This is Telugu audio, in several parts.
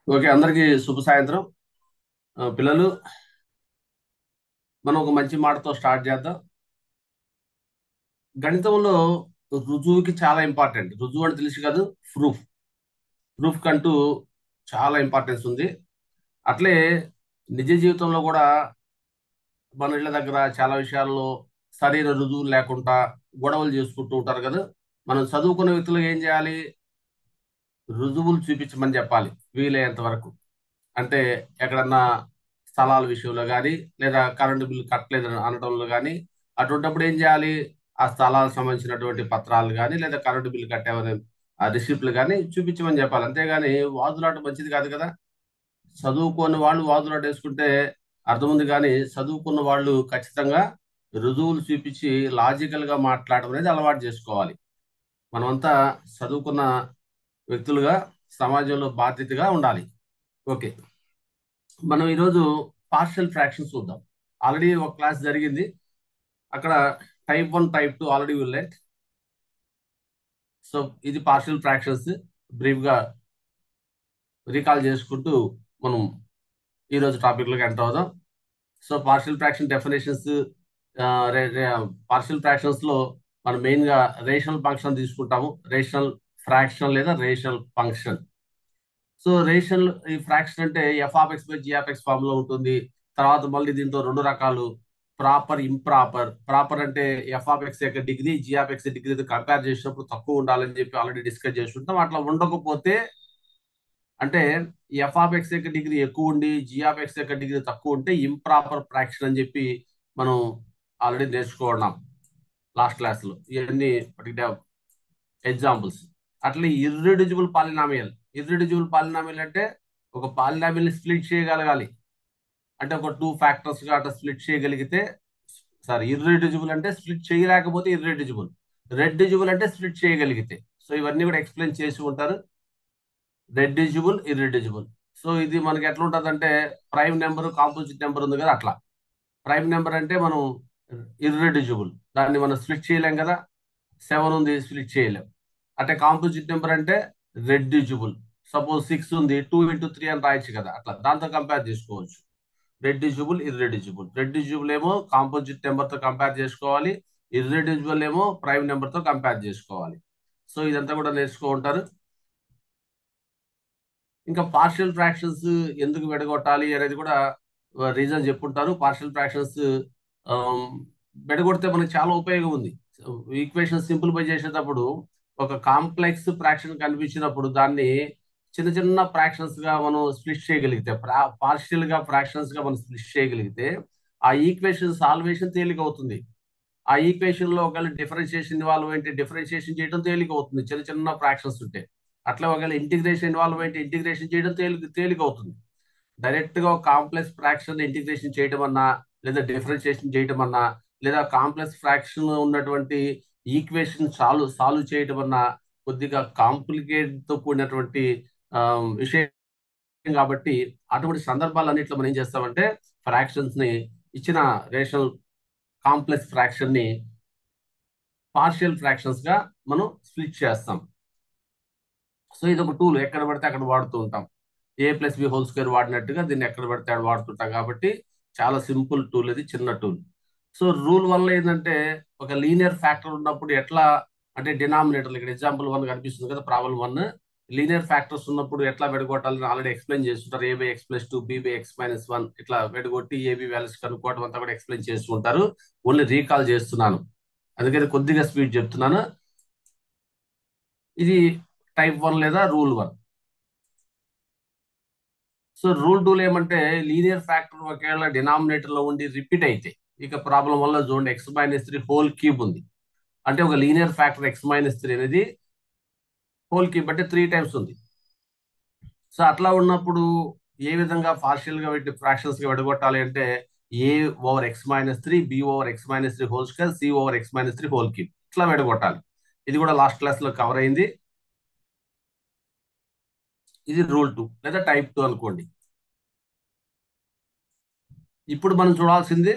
ఓకే, అందరికీ శుభ సాయంత్రం. పిల్లలు, మనం ఒక మంచి మాటతో స్టార్ట్ చేద్దాం. గణితంలో రుజువుకి చాలా ఇంపార్టెంట్. రుజువు అని తెలుసు కాదు, ప్రూఫ్. ప్రూఫ్ కంటూ చాలా ఇంపార్టెన్స్ ఉంది. అట్లే నిజ జీవితంలో కూడా మన ఇళ్ళ దగ్గర చాలా విషయాల్లో సరైన రుజువులు లేకుండా గొడవలు చేసుకుంటూ ఉంటారు కదా. మనం చదువుకున్న వ్యక్తులు ఏం చేయాలి? రుజువులు చూపించమని చెప్పాలి వీలైనంత వరకు. అంటే ఎక్కడన్నా స్థలాల విషయంలో కానీ, లేదా కరెంటు బిల్లు కట్టలేదు అనడంలో కానీ, అటువంటిప్పుడు ఏం చేయాలి? ఆ స్థలాలకు సంబంధించినటువంటి పత్రాలు కానీ, లేదా కరెంటు బిల్లు కట్టామని ఆ రిసిప్ట్లు కానీ చూపించమని చెప్పాలి. అంతేగాని వాదులాట మంచిది కాదు కదా. చదువుకోని వాళ్ళు వాదులాట వేసుకుంటే అర్థం ఉంది, కానీ చదువుకున్న వాళ్ళు ఖచ్చితంగా రుజువులు చూపించి లాజికల్ గా మాట్లాడడం అనేది అలవాటు చేసుకోవాలి. మనమంతా చదువుకున్న వ్యక్తులుగా సమాజంలో బాధ్యతగా ఉండాలి. ఓకే, మనం ఈరోజు పార్షియల్ ఫ్రాక్షన్స్ చూద్దాం. ఆల్రెడీ ఒక క్లాస్ జరిగింది. అక్కడ టైప్ 1 టైప్ 2 ఆల్రెడీ వెళ్ళాయి. సో ఇది పార్షియల్ ఫ్రాక్షన్స్. బ్రీఫ్ గా రీకాల్ చేసుకుంటూ మనం ఈరోజు టాపిక్ లోకి ఎంటర్ అవుదాం. So partial fraction definitions. Partial fractions లో మనం మెయిన్ గా రేషనల్ ఫంక్షన్ తీసుకుంటాము. రేషనల్ ఫ్రాక్షన్ లేదా రేషనల్ ఫంక్షన్. సో రేషనల్ ఈ ఫ్రాక్షన్ అంటే F of X by G of X form లో ఉంటుంది. తర్వాత మళ్ళీ దీంట్లో రెండు రకాలు: ప్రాపర్, ఇంప్రాపర్. ప్రాపర్ అంటే ఎఫ్ ఆఫ్ ఎక్స్ యొక్క degree G of X degree compare చేసినప్పుడు తక్కువ ఉండాలని చెప్పి ఆల్రెడీ డిస్కస్ చేస్తుంటాం. అట్లా ఉండకపోతే అంటే ఎఫ్ ఆఫ్ ఎక్స్ యొక్క డిగ్రీ ఎక్కువ ఉండి జీ ఆఫ్ ఎక్స్ యొక్క డిగ్రీ తక్కువ ఉంటే ఇంప్రాపర్ ఫ్రాక్షన్ అని చెప్పి మనం ఆల్రెడీ నేర్చుకున్నాం లాస్ట్ క్లాస్ లో. ఇవన్నీ ఎగ్జాంపుల్స్. అట్లా ఇర్రిడ్యూసిబుల్ పాలినామియల్. ఇర్రిడ్యూసిబుల్ పాలినామియల్ అంటే ఒక పాలినామియల్ ని స్ప్లిట్ చేయగలగాలి. అంటే ఒక టూ ఫ్యాక్టర్స్ గా అట్లా స్ప్లిట్ చేయగలిగితే. సారీ, ఇర్రిడ్యూసిబుల్ అంటే స్ప్లిట్ చేయలేకపోతే ఇర్రిడ్యూసిబుల్. రెడ్యూసిబుల్ అంటే స్ప్లిట్ చేయగలిగితే. సో ఇవన్నీ కూడా ఎక్స్ప్లెయిన్ చేసి ఉంటారు. రెడ్యూసిబుల్, ఇర్రిడ్యూసిబుల్. సో ఇది మనకి ఎట్లా ఉంటుంది అంటే, ప్రైమ్ నెంబర్ కాంపోజిట్ నెంబర్ ఉంది కదా అట్లా. ప్రైమ్ నెంబర్ అంటే మనం ఇర్రెడ్యూసిబుల్, దాన్ని మనం స్ప్లిట్ చేయలేం కదా. 7 ఉంది, స్ప్లిట్ చేయలేం. అంటే కాంపోజిట్ నెంబర్ అంటే రెడ్యూసిబుల్. సపోజ్ 6 ఉంది, 2 × 3 అని రాయొచ్చు కదా, అట్లా దాంతో కంపేర్ చేసుకోవచ్చు. Reducible, irreducible. రెడ్యూసిబుల్ ఏమో కాంపోజిట్ నెంబర్ తో కంపేర్ చేసుకోవాలి. ఇర్రెడ్యూసిబుల్ ఏమో ప్రైమ్ నెంబర్ తో కంపేర్ చేసుకోవాలి. సో ఇదంతా కూడా నేర్చుకో ఉంటారు. ఇంకా పార్షియల్ ఫ్రాక్షన్స్ ఎందుకు విడగొట్టాలి అనేది కూడా రీజన్ చెప్పుంటారు. పార్షియల్ ఫ్రాక్షన్స్ విడగొడితే మనకి చాలా ఉపయోగం ఉంది. ఈక్వేషన్ సింప్లిఫై చేసేటప్పుడు ఒక కాంప్లెక్స్ ఫ్రాక్షన్ కనిపించినప్పుడు దాన్ని చిన్న చిన్న ఫ్రాక్షన్స్ గా మనం స్ప్లిట్ చేయగలిగితే, పార్షియల్ గా ఫ్రాక్షన్స్ గా మనం స్ప్లిట్ చేయగలిగితే ఆ ఈక్వేషన్ సాల్వేషన్ తేలిక అవుతుంది. ఆ ఈక్వేషన్ లో ఒకవేళ డిఫరెన్షియేషన్ ఇన్వాల్వ్ అయితే డిఫరెన్షియేషన్ చేయడం తేలిక అవుతుంది, చిన్న చిన్న ఫ్రాక్షన్స్ ఉంటే. అట్లా ఒకవేళ ఇంటిగ్రేషన్ ఇన్వాల్వ్ అయితే ఇంటిగ్రేషన్ చేయడం తేలిక అవుతుంది. డైరెక్ట్ గా కాంప్లెక్స్ ఫ్రాక్షన్ ఇంటిగ్రేషన్ చేయడం అన్నా, లేదా డిఫరెన్షియేషన్ చేయడం అన్నా, లేదా కాంప్లెక్స్ ఫ్రాక్షన్ ఉన్నటువంటి ఈక్వేషన్ సాల్వ్ చేయడం అన్నా కొద్దిగా కాంప్లికేట్ తో కూడినటువంటి విషయం. కాబట్టి అటువంటి సందర్భాలన్నింటిలో మనం ఏం చేస్తామంటే, ఫ్రాక్షన్స్ ని, ఇచ్చిన రేషనల్ కాంప్లెక్స్ ఫ్రాక్షన్ ని పార్షియల్ ఫ్రాక్షన్స్ గా మనం స్ప్లిట్ చేస్తాం. సో ఇది ఒక టూల్, ఎక్కడ పడితే అక్కడ వాడుతూ ఉంటాం. a+b² వాడినట్టుగా దీన్ని ఎక్కడ పడితే అక్కడ వాడుతుంటాం. కాబట్టి చాలా సింపుల్ టూల్, ఇది చిన్న టూల్. సో రూల్ వల్ల ఏంటంటే, ఒక లీనియర్ ఫ్యాక్టర్ ఉన్నప్పుడు ఎట్లా, అంటే డినామినేటర్లు ఇక్కడ ఎగ్జాంపుల్ 1 కనిపిస్తుంది కదా, ప్రాబ్లం 1. లీనియర్ ఫ్యాక్టర్స్ ఉన్నప్పుడు ఎట్లా విడగొట్టాలని ఆల్రెడీ ఎక్స్ప్లెయిన్ చేస్తుంటారు. a/x+2 b/x−1 ఇట్లా విడగొట్టి ఏబి వాల్యూస్ కనుక్కోవడం అంతా కూడా ఎక్స్ప్లెయిన్ చేస్తుంటారు. ఓన్లీ రీకాల్ చేస్తున్నాను, అందుకని కొద్దిగా స్పీడ్ చెప్తున్నాను. ఇది టైప్ 1 లేదా రూల్ 1. సో రూల్ 2 ఏమంటే, లీనియర్ ఫ్యాక్టర్ ఒకవేళ డినామినేటర్ లో ఉండి రిపీట్ అయితే, ఇక ప్రాబ్లం వల్ల చూడండి x−3 హోల్ క్యూబ్ ఉంది. అంటే ఒక లీనియర్ ఫ్యాక్టర్ x−3 అనేది హోల్ క్యూబ్ అంటే 3 టైమ్స్ ఉంది. సో అట్లా ఉన్నప్పుడు ఏ విధంగా పార్షియల్ గా వీటి ఫ్రాక్షన్స్ గా విడగొట్టాలి అంటే, a/x−3 b/x−3 whole square c/x−3 whole cube ఇట్లా విడగొట్టాలి. ఇది కూడా లాస్ట్ క్లాస్ లో కవర్ అయింది. ఇది రూల్ 2 లేదా టైప్ 2 అనుకోండి. ఇప్పుడు మనం చూడాల్సింది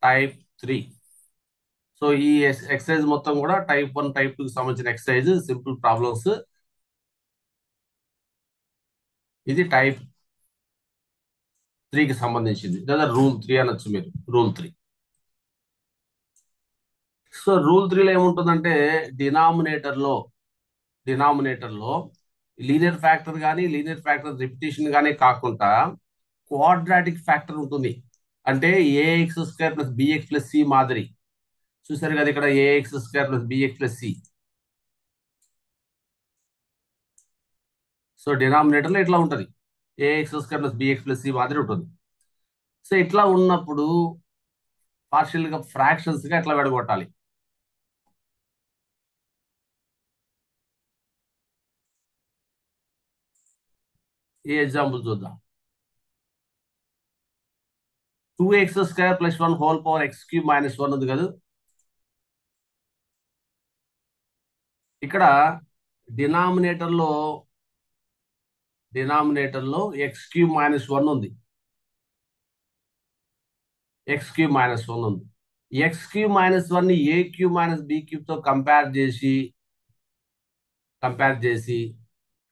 టైప్ 3. సో ఈ ఎక్సర్సైజ్ మొత్తం కూడా టైప్ 1 టైప్ 2 కి సంబంధించిన ఎక్సర్సైజ్, సింపుల్ ప్రాబ్లమ్స్. ఇది టైప్ 3కి సంబంధించింది, లేదా రూల్ 3 అనొచ్చు మీరు, రూల్ 3. సో రూల్ 3లో ఏముంటుందంటే డినామినేటర్లో లీనియర్ ఫ్యాక్టర్ కానీ లీనియర్ ఫ్యాక్టర్ రిపిటేషన్ కానీ కాకుండా క్వాడ్రాటిక్ ఫ్యాక్టర్ ఉంటుంది. అంటే A X square plus B X plus C మాదిరి. చూసారు కదా ఇక్కడ A X square plus B X plus C. So డినామినేటర్లో ఇట్లా ఉంటుంది, A X square plus B X plus C మాదిరి ఉంటుంది. సో ఇట్లా ఉన్నప్పుడు పార్షియల్ గా ఫ్రాక్షన్స్ గా ఎట్లా విడగొట్టాలి. ఈ ఎగ్జాంపుల్ చూద్దాం. 2x² + 1 హోల్ పవర్ x³ - 1 ఉంది కదా. ఇక్కడ డినామినేటర్లో x³ - 1 ఉంది, x³ - 1 ఉంది. x³ - 1 ని a³ - b³ తో కంపేర్ చేసి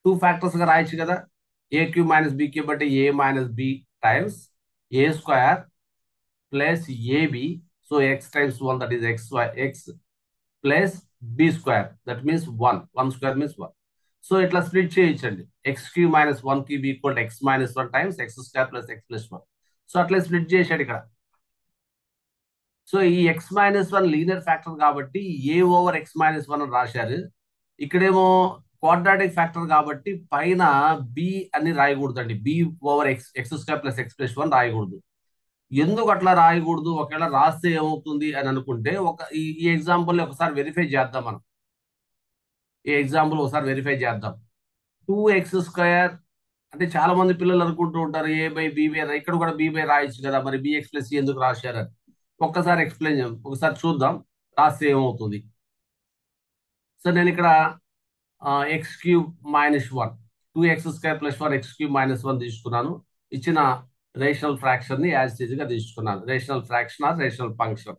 2 ఫ్యాక్టర్స్ గా రాయొచ్చు కదా. a³ - b³ అంటే a - b times a² plus ab. So x times 1, that is x plus b² that means 1. 1² means 1. So ఇట్లా స్ప్లిట్ చేయొచ్చండి. x³ - 1³ = x - 1 times x² plus x plus 1. So అట్లా స్ప్లిట్ చేశాడు ఇక్కడ. సో ఈ x - 1 లీనియర్ ఫ్యాక్టర్ కాబట్టి a/x - 1 అని రాశారు. ఇక్కడేమో క్వాడ్రాటిక్ ఫ్యాక్టర్ కాబట్టి పైన b అని రాయకూడదండి. b/x² ప్లస్ x ప్లస్ 1 రాయకూడదు. ఎందుకు అట్లా రాయకూడదు, ఒకవేళ రాస్తే ఏమవుతుంది అని అనుకుంటే ఈ ఎగ్జాంపుల్ ఒకసారి వెరిఫై చేద్దాం. మనం ఈ ఎగ్జాంపుల్ ఒకసారి వెరిఫై చేద్దాం. 2x² అంటే చాలా మంది పిల్లలు అనుకుంటూ ఉంటారు a/b/, ఇక్కడ కూడా b/ రాయొచ్చు కదా, మరి bx + c ఎందుకు రాశారని. ఒక్కసారి ఎక్స్ప్లెయిన్ చేద్దాం, ఒకసారి చూద్దాం రాస్తే ఏమవుతుంది. సో నేను ఇక్కడ x³ - 1, 2x² + 1 x³ - 1 తీసుకున్నాను. ఇచ్చిన రేషనల్ ఫ్రాక్షన్ ని యాజ్ ఇట్ గా తీసుకున్నాను, rational fraction or rational function.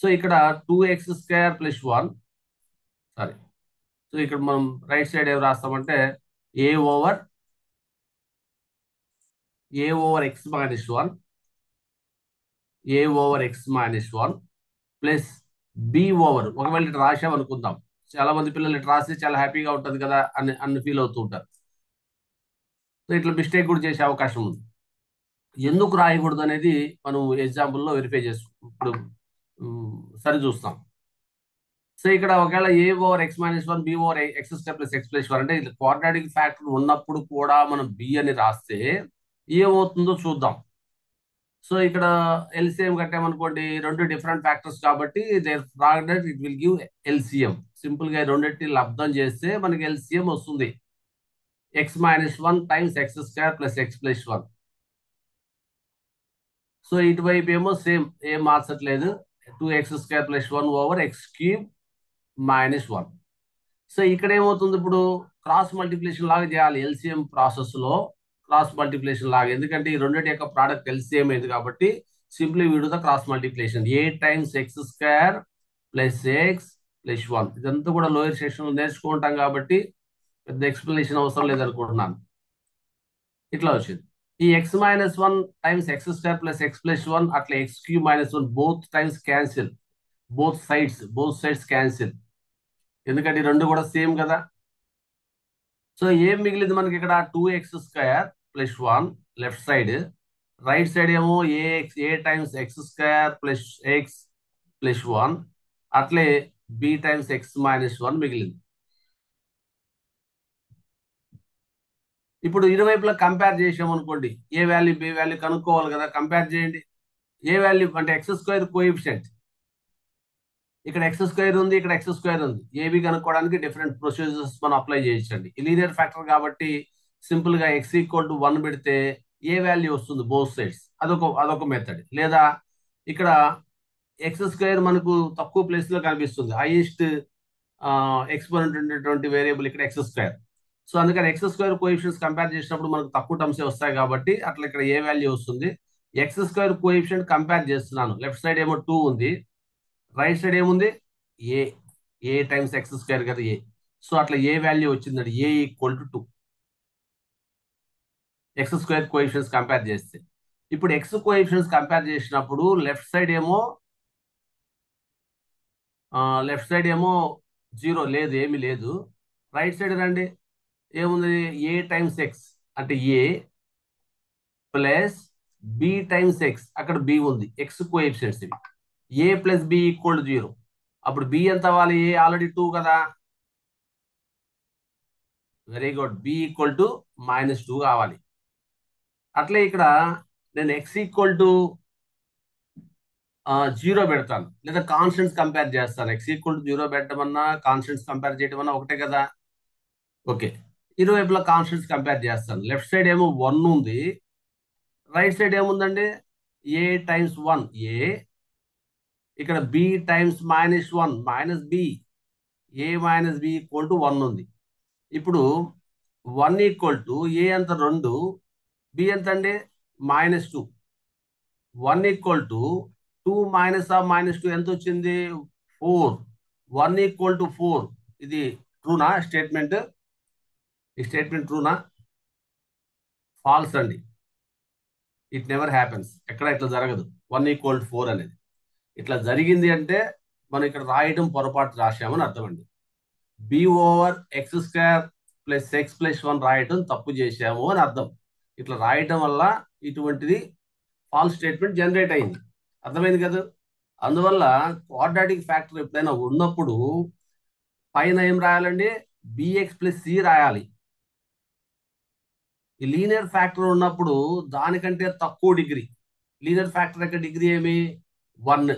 So ఇక్కడ 2x² + 1, సారీ. సో ఇక్కడ మనం రైట్ సైడ్ ఏం రాస్తామంటే a/x - 1 ప్లస్ b/, ఒకవేళ ఇట్లా రాసామనుకుందాం. చాలా మంది పిల్లలు ఇట్లా రాస్తే చాలా హ్యాపీగా ఉంటుంది కదా అని ఫీల్ అవుతూ ఉంటారు. సో ఇట్లా మిస్టేక్ కూడా చేసే అవకాశం ఉంది. ఎందుకు రాయకూడదు అనేది మనం ఎగ్జాంపుల్లో వెరిఫై చేసుకుంటాం, ఇప్పుడు సరి చూస్తాం. సో ఇక్కడ ఒకవేళ a/x - 1 b/x² plus x plus 1 అంటే ఇది క్వాడ్రాటిక్ ఫ్యాక్టర్ ఉన్నప్పుడు కూడా మనం b అని రాస్తే ఏమవుతుందో చూద్దాం. సో ఇక్కడ ఎల్సిఎం కట్టామనుకోండి, రెండు డిఫరెంట్ ఫ్యాక్టర్స్ కాబట్టి it will give LCM. Simple గా రెండింటిని లబ్ధం చేస్తే మనకి ఎల్సిఎం వస్తుంది, x - 1 times x² plus x plus 1. So ఇటువైపు ఏమో సేమ్, ఏం మార్చట్లేదు, 2x² + 1 x³ - 1. సో ఇక్కడ ఏమవుతుంది, ఇప్పుడు క్రాస్ మల్టిప్లికేషన్ లాగా చేయాలి ఎల్సిఎం ప్రాసెస్ లో, క్రాస్ మల్టిప్లికేషన్ లాగా. ఎందుకంటే ఈ రెండింటి యొక్క ప్రోడక్ట్ ఎల్సిఎం అయింది కాబట్టి simply we do the cross multiplication. a times x² plus x plus 1. ఇదంతా కూడా లోయర్ సెక్షన్ లో నేర్చుకుంటాం కాబట్టి పెద్ద ఎక్స్ప్లెనేషన్ అవసరం లేదనుకుంటున్నాను. ఇట్లా వచ్చింది. ఈ x - 1 times x² plus x plus 1 అట్లా x³ - 1 both times cancel, both sides cancel, ఎందుకంటే ఈ రెండు కూడా సేమ్ కదా. సో ఏం మిగిలింది మనకి ఇక్కడ 2x² + 1 left side, right side ఏమో a times x² plus x plus 1 అట్లే b టైమ్స్ x - 1 మిగిలింది. ఇప్పుడు ఇరువైపులా కంపేర్ చేసామనుకోండి, ఏ వాల్యూ బి వాల్యూ కనుక్కోవాలి కదా, కంపేర్ చేయండి. ఏ వాల్యూ అంటే x² కోఎఫిషియంట్, ఇక్కడ x² ఉంది, ఇక్కడ x² ఉంది. ఏబి కనుక్కోవడానికి డిఫరెంట్ ప్రొసీజర్స్ మనం అప్లై చేయొచ్చండి. లీనియర్ ఫ్యాక్టర్ కాబట్టి సింపుల్ గా x = 1 పెడితే ఏ వాల్యూ వస్తుంది బోత్ సైడ్స్, అదొక మెథడ్. లేదా ఇక్కడ x² మనకు తక్కువ ప్లేస్ లో కనిపిస్తుంది, హైయెస్ట్ ఎక్స్పోనెంట్ ఉండేటువంటి వేరియబుల్ ఇక్కడ x². సో అందుకని x² కోఎఫిషియంట్స్ కంపేర్ చేసినప్పుడు మనకు తక్కువ టర్మ్స్ వస్తాయి కాబట్టి అట్లా ఇక్కడ ఏ వాల్యూ వస్తుంది. x² కోఎఫిషియంట్ కంపేర్ చేస్తున్నాను, లెఫ్ట్ సైడ్ ఏమో 2 ఉంది, రైట్ సైడ్ ఏముంది ఏ టైమ్స్ x² కదా a. సో అట్లా ఏ వాల్యూ వచ్చిందండి, a = 2. X square coefficients compare చేస్తే. ఇప్పుడు ఎక్స్ కోఎఫిషియన్స్ కంపేర్ చేసినప్పుడు లెఫ్ట్ సైడ్ ఏమో 0 లేదు, ఏమీ లేదు. రైట్ సైడ్ రండి, ఏముంది? ఏ టైమ్స్ ఎక్స్ అంటే A plus B times X, అక్కడ బి ఉంది. ఎక్స్ కోఎఫిషియన్స్ ఇవి. A plus B equal 0. అప్పుడు బి ఎంత అవ్వాలి? ఏ ఆల్రెడీ 2 కదా. Very good. B equal to -2 కావాలి. అట్లే ఇక్కడ నేను ఎక్స్ ఈక్వల్ టు 0 పెడతాను, లేదా కాన్స్టెంట్స్ కంపేర్ చేస్తాను. ఎక్స్ ఈక్వల్ టు 0 పెట్టమన్నా కాన్స్టెంట్స్ కంపేర్ చేయడం అన్నా ఒకటే కదా. ఓకే, ఇరువైపులా కాన్స్టెంట్స్ కంపేర్ చేస్తాను. లెఫ్ట్ సైడ్ ఏమో 1 ఉంది, రైట్ సైడ్ ఏముందండి? ఏ టైమ్స్ 1 ఏ, ఇక్కడ B times -1 B, A minus B equal to 1 ఉంది. ఇప్పుడు 1 ఈక్వల్ టు ఏ ఎంత 2, బి ఎంత అండి? -2. 1 ఈక్వల్ టు 2 మైనస్ ఆఫ్ -2 ఎంత వచ్చింది? 4. 1 ఈక్వల్ టు 4. ఇది ట్రూనా స్టేట్మెంట్? ఈ స్టేట్మెంట్ ట్రూనా? ఫాల్స్ అండి. It never happens. ఎక్కడ ఇట్లా జరగదు 1 ఈక్వల్ టు 4 అనేది. ఇట్లా జరిగింది అంటే మనం ఇక్కడ రాయడం పొరపాటు రాసామని అర్థం అండి. Be over X square plus X plus 1 రాయటం తప్పు చేశాము అని అర్థం. ఇట్లా రాయటం వల్ల ఇటువంటిది ఫాల్స్ స్టేట్మెంట్ జనరేట్ అయింది. అర్థమైంది కదా. అందువల్ల క్వాడ్రాటిక్ ఫ్యాక్టర్ ఎప్పుడైనా ఉన్నప్పుడు పైన ఏం రాయాలండి? బిఎక్స్ ప్లస్ సి రాయాలి. ఈ లీనియర్ ఫ్యాక్టర్ ఉన్నప్పుడు దానికంటే తక్కువ డిగ్రీ. లీనియర్ ఫ్యాక్టర్ యొక్క డిగ్రీ ఏమి? 1.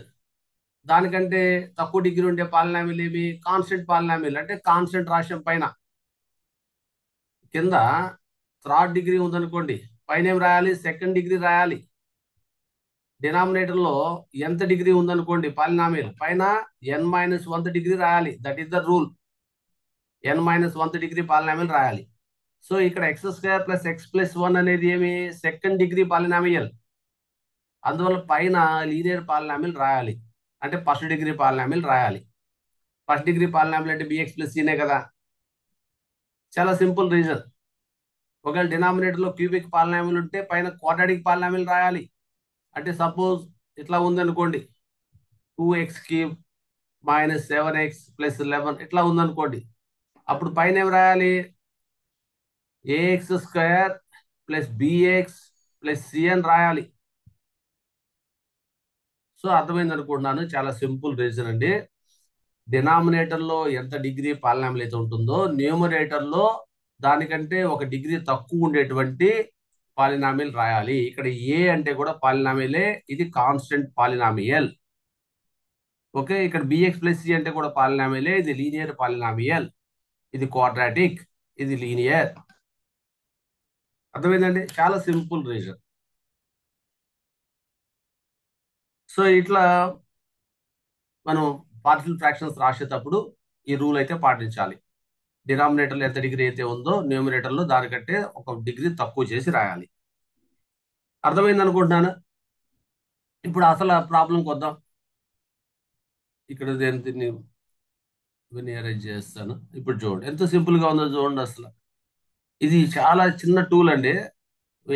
దానికంటే తక్కువ డిగ్రీ ఉండే పాలినామిల్ ఏమి? Constant polynomial. అంటే కాన్స్టెంట్ రాశం పైన. కింద థర్డ్ డిగ్రీ ఉందనుకోండి, పైన ఏం రాయాలి? సెకండ్ డిగ్రీ రాయాలి. డినామినేటర్ లో ఎంత డిగ్రీ ఉందనుకోండి పాలినామిల్, పైన n-1th డిగ్రీ రాయాలి. That is the rule. n-1th degree polynomial రాయాలి. సో ఇక్కడ X square plus X plus 1 అనేది ఏమి? Second degree polynomial. అందువల్ల పైన లీనియర్ పాలినామిల్ రాయాలి, అంటే ఫస్ట్ డిగ్రీ పాలినామిల్ రాయాలి. ఫస్ట్ డిగ్రీ పాలినామిల్ అంటే బిఎక్స్ ప్లస్ సీనే కదా. చాలా సింపుల్ రీజన్. ఒకవేళ డినామినేటర్ లో క్యూబిక్ పాలినామిల్ ఉంటే పైన క్వాడ్రాటిక్ పాలినామిల్ రాయాలి. అంటే సపోజ్ ఇట్లా ఉందనుకోండి, 2x³ - 7x + 11 ఇట్లా ఉందనుకోండి, అప్పుడు పైన ఏం రాయాలి? ax² + bx + c అని రాయాలి. సో అర్థమైంది అనుకుంటున్నాను. చాలా సింపుల్ రీజన్ అండి. డినామినేటర్ లో ఎంత డిగ్రీ పాలినామిల్ అయితే ఉంటుందో, న్యూమరేటర్ లో దానికంటే ఒక డిగ్రీ తక్కువ ఉండేటువంటి పాలినామిల్ రాయాలి. ఇక్కడ ఏ అంటే కూడా పాలినామిలే, ఇది కాన్స్టెంట్ పాలినామియల్. ఓకే, ఇక్కడ బిఎక్స్ ప్లస్ సి అంటే కూడా పాలినామియలే, ఇది లీనియర్ పాలినామియల్. ఇది క్వాడ్రాటిక్, ఇది లీనియర్. అర్థమైందండి. చాలా సింపుల్ రీజన్. సో ఇట్లా మనం పార్షియల్ ఫ్రాక్షన్స్ రాసేటప్పుడు ఈ రూల్ అయితే పాటించాలి. డినామినేటర్లో ఎంత డిగ్రీ అయితే ఉందో న్యూమరేటర్లో దానికంటే ఒక డిగ్రీ తక్కువ చేసి రాయాలి. అర్థమైంది అనుకుంటున్నాను. ఇప్పుడు అసలు ప్రాబ్లంకి వద్దాం. ఇక్కడ దీన్ని అరేంజ్ చేస్తాను. ఇప్పుడు చూడండి ఎంత సింపుల్ గా ఉందో చూడండి. అసలు ఇది చాలా చిన్న టూల్ అండి,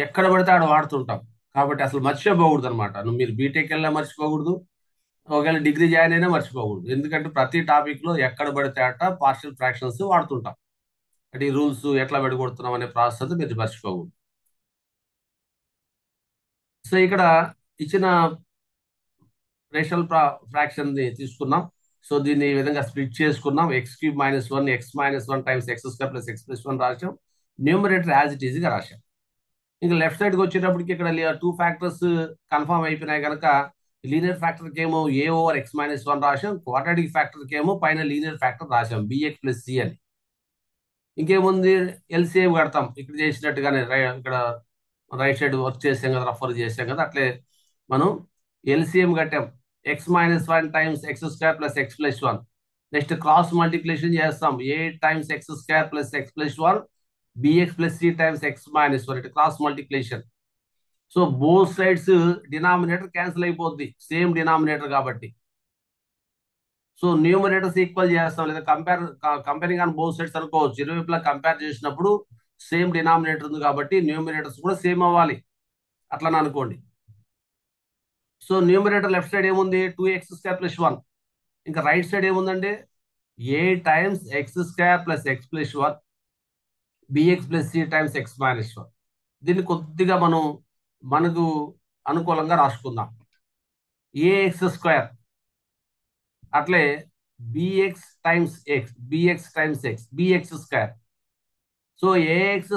ఎక్కడ పడితే ఆడ వాడుతుంటాం. కాబట్టి అసలు మర్చిపోకూడదు అనమాట. మీరు బీటెక్ వెళ్ళినా మర్చిపోకూడదు, ఒకవేళ డిగ్రీ జాయిన్ అయినా మర్చిపోకూడదు. ఎందుకంటే ప్రతి టాపిక్ లో ఎక్కడ పడితే అట పార్షియల్ ఫ్రాక్షన్స్ వాడుతుంటాం. అంటే ఈ రూల్స్ ఎట్లా విడగొడుతున్నాం అనే ప్రాసెస్ మీరు మర్చిపోకూడదు. సో ఇక్కడ ఇచ్చిన రేషనల్ ఫ్రాక్షన్ ని తీసుకున్నాం. సో దీన్ని ఈ విధంగా స్ప్లిట్ చేసుకున్నాం. x³ - 1 x - 1 times x² + x + 1 రాసాం. న్యూమరేటర్ యాజ్ ఇట్ ఈజ్ గా రాశాం. ఇంకా లెఫ్ట్ సైడ్కి వచ్చేటప్పటికి ఇక్కడ 2 ఫ్యాక్టర్స్ కన్ఫర్మ్ అయిపోయినాయి కనుక లీనియర్ ఫ్యాక్టర్కి ఏమో a ఓవర్ x - 1 రాసాం. క్వాడ్రాటిక్ ఫ్యాక్టర్కి ఏమో పైన లీనియర్ ఫ్యాక్టర్ రాసాం bx + c అని. ఇంకేముంది? ఎల్సిఎం కడతాం ఇక్కడ చేసినట్టుగానే. ఇక్కడ రైట్ సైడ్ వర్క్ చేసాం కదా, రఫర్ చేసాం కదా, అట్లే మనం ఎల్సిఎం కట్టాం. x - 1 times x² + x + 1. Next cross multiplication చేస్తాం. a times x² + x + 1 bx + c times x - 1. ఇటు cross multiplication. So both sides denominator cancel అయిపోద్ది, సేమ్ డినామినేటర్ కాబట్టి. సో న్యూమరేటర్స్ ఈక్వల్ చేస్తాం, లేదా కంపేరింగ్ ఆన్ బోత్ సైడ్స్ అనుకోవచ్చు. ఇరువైపులా కంపేర్ చేసినప్పుడు సేమ్ డినామినేటర్ ఉంది కాబట్టి న్యూమినేటర్స్ కూడా సేమ్ అవ్వాలి, అట్లా అనుకోండి. సో న్యూమినేటర్ లెఫ్ట్ సైడ్ ఏముంది, 2x² + 1. ఇంకా రైట్ సైడ్ ఏముందండి, a times x² + x+1 bx + c times x - 1. దీన్ని కొద్దిగా మనకు అనుకూలంగా రాసుకుందాం. ax², అట్లే bx times x bx². So ax²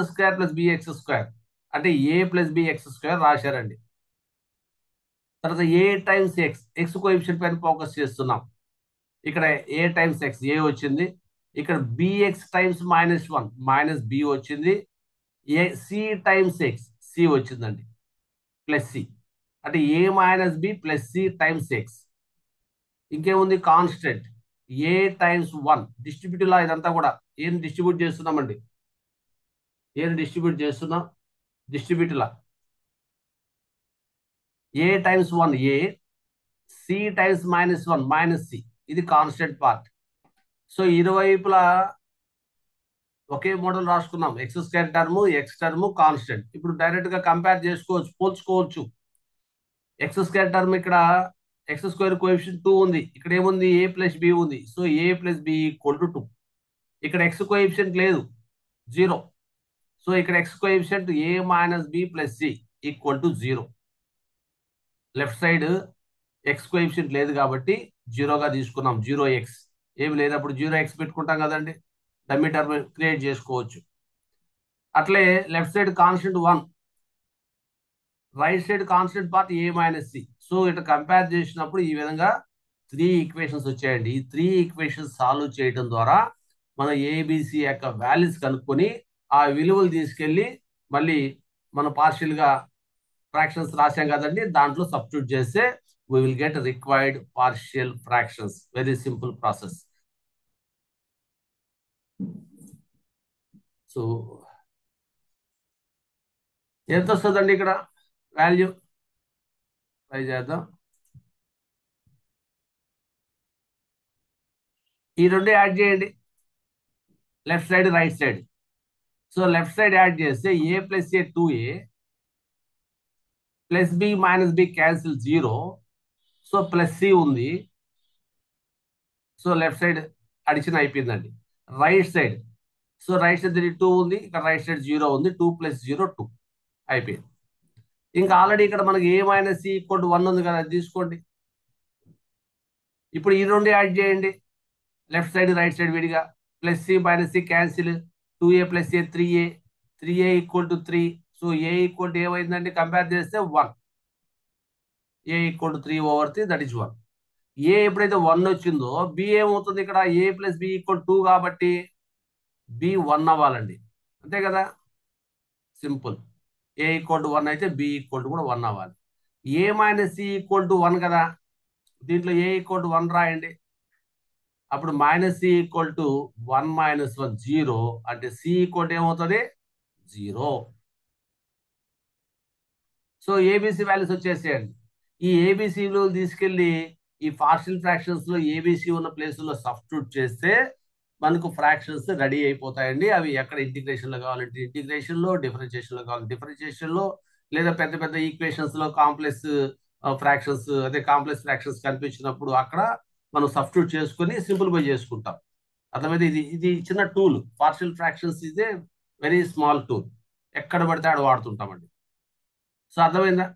+ bx² అంటే a + bx² రాశారండి. తర్వాత a టైమ్స్ x కోఎఫిషియంట్ పైన ఫోకస్ చేస్తున్నాం. ఇక్కడ a టైమ్స్ x a వచ్చింది, ఇక్కడ bx టైమ్స్ -1 -b వచ్చింది, c టైమ్స్ x c వచ్చిందండి, ప్లస్ c అంటే a - b + c times x. ఇంకేముంది, కాన్స్టెంట్ a టైమ్స్ 1. డిస్ట్రిబ్యూటివ్ లా ఇదంతా కూడా ఏం డిస్ట్రిబ్యూట్ చేస్తున్నామండి, distributive law a times 1 a, c times -1 -c. ఇది కాన్స్టెంట్ పార్ట్. సో ఇరువైపులా ఒకే మోడల్ రాసుకున్నాం, x² term x term constant. ఇప్పుడు డైరెక్ట్ గా కంపేర్ చేసుకోవచ్చు, పోల్చుకోవచ్చు. x² టర్మ్ ఇక్కడ x² కోఎఫిషియంట్ 2 ఉంది, ఇక్కడ ఏముంది a + b ఉంది. So a + b = 2. ఇక్కడ x కోఎఫిషియంట్ లేదు, 0. సో ఇక్కడ x coefficient a - b + c = 0. Left side x coefficient లేదు కాబట్టి 0గా తీసుకున్నాం, 0x. ఏమి లేనప్పుడు 0x పెట్టుకుంటాం కదండి, డమ్మీ టర్మ్ క్రియేట్ చేసుకోవచ్చు. అట్లే left side constant 1, right side constant part a - c. So ఇట్లా కంపేర్ చేసినప్పుడు ఈ విధంగా 3 ఈక్వేషన్స్ వచ్చాయండి. ఈ 3 ఈక్వేషన్స్ సాల్వ్ చేయడం ద్వారా మన ఏబిసి యొక్క వాల్యూస్ కనుక్కొని ఆ విలువలు తీసుకెళ్ళి మళ్ళీ మనం పార్షియల్ గా ఫ్రాక్షన్స్ రాసాం కదండి, దాంట్లో సబ్స్టిట్యూట్ చేస్తే we will get required partial fractions. Very simple process. So ఎంత వస్తుందండి ఇక్కడ వాల్యూ, ట్రై చేద్దాం. ఈ రెండు యాడ్ చేయండి, left side right side. So left side add చేస్తే a + a 2a + b - b cancel 0. So plus c ఉంది. సో లెఫ్ట్ సైడ్ అడిషన్ అయిపోయిందండి. Right side, so right side 2 ఉంది, ఇక్కడ రైట్ సైడ్ 0 ఉంది, 2 + 0 2 అయిపోయింది. ఇంకా ఆల్రెడీ ఇక్కడ మనకి a - c = 1 ఉంది కదా, అది తీసుకోండి. ఇప్పుడు ఈ రెండు యాడ్ చేయండి, లెఫ్ట్ సైడ్ రైట్ సైడ్ విడిగా. Plus c - c cancel, 2a + a 3a, 3a = 3. So a = ఏమైందండి, కంపేర్ చేస్తే 1. a = 3/3, that is 1. a ఎప్పుడైతే 1 వచ్చిందో b ఏమవుతుంది, ఇక్కడ a + b = 2 కాబట్టి b 1 అవ్వాలండి, అంతే కదా, సింపుల్. a = 1 అయితే b కూడా 1 అవ్వాలి. a - c = 1 కదా, దీంట్లో a = 1 రాయండి. అప్పుడు -c = 1 - 1 0 అంటే c = ఏమవుతుంది, 0. సో ఏబిసి వాల్యూస్ వచ్చేసేయండి. ఈ ఏబిసి విలువలు తీసుకెళ్లి ఈ పార్షియల్ ఫ్రాక్షన్స్ లో ఏబిసి ఉన్న ప్లేసుల్లో సబ్స్టిట్యూట్ చేస్తే మనకు ఫ్రాక్షన్స్ రెడీ అయిపోతాయండి. అవి ఎక్కడ ఇంటిగ్రేషన్ లో కావాలంటే ఇంటిగ్రేషన్ లో, డిఫరెన్షియేషన్ లో కావాలంటే డిఫరెన్షియేషన్ లో, లేదా పెద్ద పెద్ద ఈక్వేషన్స్ లో కాంప్లెక్స్ ఫ్రాక్షన్స్ కనిపించినప్పుడు అక్కడ మనం సబ్స్టిట్యూట్ చేసుకుని సింప్లిఫై చేసుకుంటాం. అర్థమైతే, ఇది ఇది చిన్న tool. Partial fractions is a very small tool, ఎక్కడ పడితే ఆడ వాడుతుంటామండి. సో అర్థమైందా.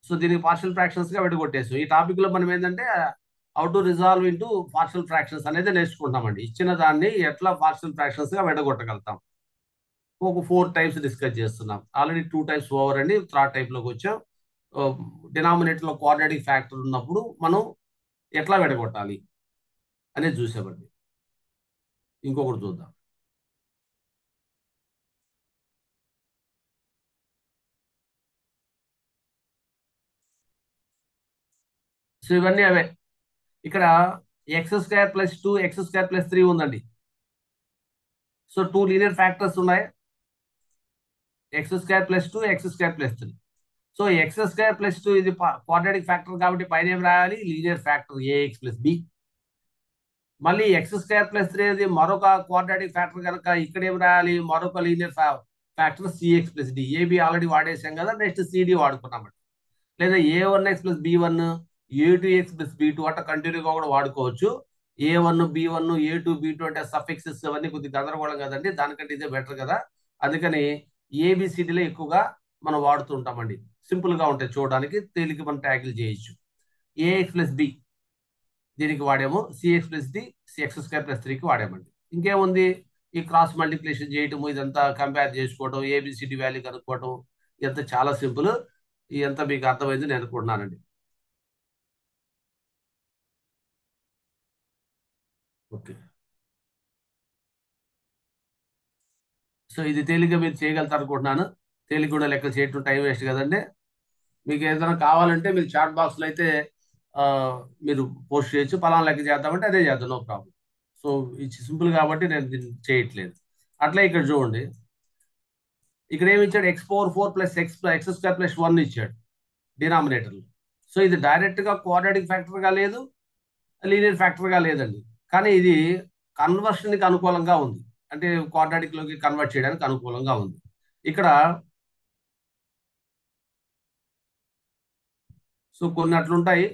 సో దీనికి పార్షియల్ ఫ్రాక్షన్స్ గా విడగొట్టేసి ఈ టాపిక్ లో మనం ఏంటంటే how to resolve into partial fractions అనేది నేర్చుకుంటామండి. ఇచ్చిన దాన్ని ఎట్లా పార్షియల్ ఫ్రాక్షన్స్ గా విడగొట్టగలుగుతాం. ఒక 4 టైప్స్ డిస్కస్ చేస్తున్నాం. ఆల్రెడీ 2 టైప్స్ ఓవర్ అండి, 3rd టైప్ లోకి వచ్చాం. డినామినేటర్ లో క్వాడ్రాటిక్ ఫ్యాక్టర్ ఉన్నప్పుడు మనం ఎట్లా విడగొట్టాలి అనేది చూసామండి. ఇంకొకటి చూద్దాం. సో ఇవన్నీ అవే. ఇక్కడ x² + 2 x² + 3 ఉందండి. సో 2 లీనియర్ ఫ్యాక్టర్స్ ఉన్నాయి, x² + 2 x² + 3. సో x² + 2 ఇది క్వాడ్రాటిక్ ఫ్యాక్టర్ కాబట్టి పైన ఏం రాయాలి, లీనియర్ ఫ్యాక్టర్ ax + b. మళ్ళీ x² + 3 అనేది మరొక క్వాడ్రాటిక్ ఫ్యాక్టర్ కనుక ఇక్కడ ఏం రాయాలి, మరొక linear factor cx+d. A B already వాడేసాం కదా, నెక్స్ట్ సిడి వాడుకున్నామండి. లేదా a1x+b1, a2x+b2 అట్లా కంటిన్యూగా కూడా వాడుకోవచ్చు. a1 b1 a2 b2 అంటే సఫిక్సెస్ అవన్నీ కొద్దిగా గందరగోళం కదండి, దానికంటే ఇదే బెటర్ కదా. అందుకని ఏబిసిడిలో ఎక్కువగా మనం వాడుతూ ఉంటామండి. సింపుల్ గా ఉంటాయి చూడడానికి, తేలిక మనం ట్యాకిల్ చేయొచ్చు. ax+b దీనికి వాడాము, cx+d x²+3కి వాడామండి. ఇంకేముంది, ఈ క్రాస్ మల్టిప్లికేషన్ చేయటము, ఇదంతా కంపేర్ చేసుకోవడం, ఏబిసిడి వాల్యూ కనుక్కోవడం, ఇదంతా చాలా సింపుల్. ఇదంతా మీకు అర్థమైంది నేను అనుకుంటున్నానండి. ఓకే. సో ఇది తేలిగ్గా మీరు చేయగలుగుతారు అనుకుంటున్నాను. తేలిక కూడా లెక్కలు చేయటం టైం వేస్ట్ కదండి. మీకు ఏదైనా కావాలంటే మీరు చాట్ బాక్స్లో అయితే ఆ, మీరు పోస్ట్ చేయొచ్చు, పలానా లెక్క చేద్దామంటే అదే చేద్దాం, నో ప్రాబ్లం. సో ఇది సింపుల్ కాబట్టి నేను దీన్ని చేయట్లేదు. అట్లా ఇక్కడ చూడండి, ఇక్కడ ఏమి ఇచ్చాడు, x⁴ + x² + 1 ఇచ్చాడు డినామినేటర్లో. సో ఇది డైరెక్ట్ గా క్వాడ్రాటిక్ ఫ్యాక్టర్ గా లేదు, లీనియర్ ఫ్యాక్టర్ గా లేదండి. కానీ ఇది కన్వర్షన్ కి అనుకూలంగా ఉంది, అంటే క్వాడ్రాటిక్ లోకి కన్వర్ట్ చేయడానికి అనుకూలంగా ఉంది. ఇక్కడ సో కొన్ని అట్లుంటాయి,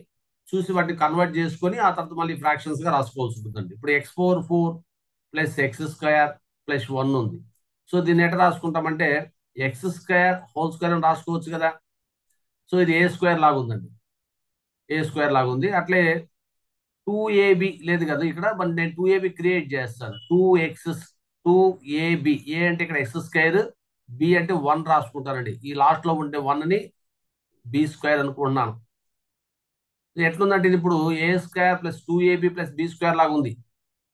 చూసి వాటిని కన్వర్ట్ చేసుకొని ఆ తర్వాత మళ్ళీ ఫ్రాక్షన్స్ గా రాసుకోవాల్సి ఉంటుందండి. ఇప్పుడు x⁴ + x² + 1 ఉంది. సో దీన్ని ఎట్లా రాసుకుంటామంటే x² అని రాసుకోవచ్చు కదా. సో ఇది a² లాగా ఉందండి, a² లాగా ఉంది. అట్లే 2ab లేదు కదా ఇక్కడ, మరి నేను 2ab క్రియేట్ చేస్తాను. 2ab, ఏ అంటే ఇక్కడ x², బి అంటే 1 రాసుకుంటానండి. ఈ లాస్ట్ లో ఉండే 1 ని b² అనుకుంటున్నాను. ఇది ఎట్లుందంటే ఇది ఇప్పుడు a² + 2ab + b² లాగా ఉంది.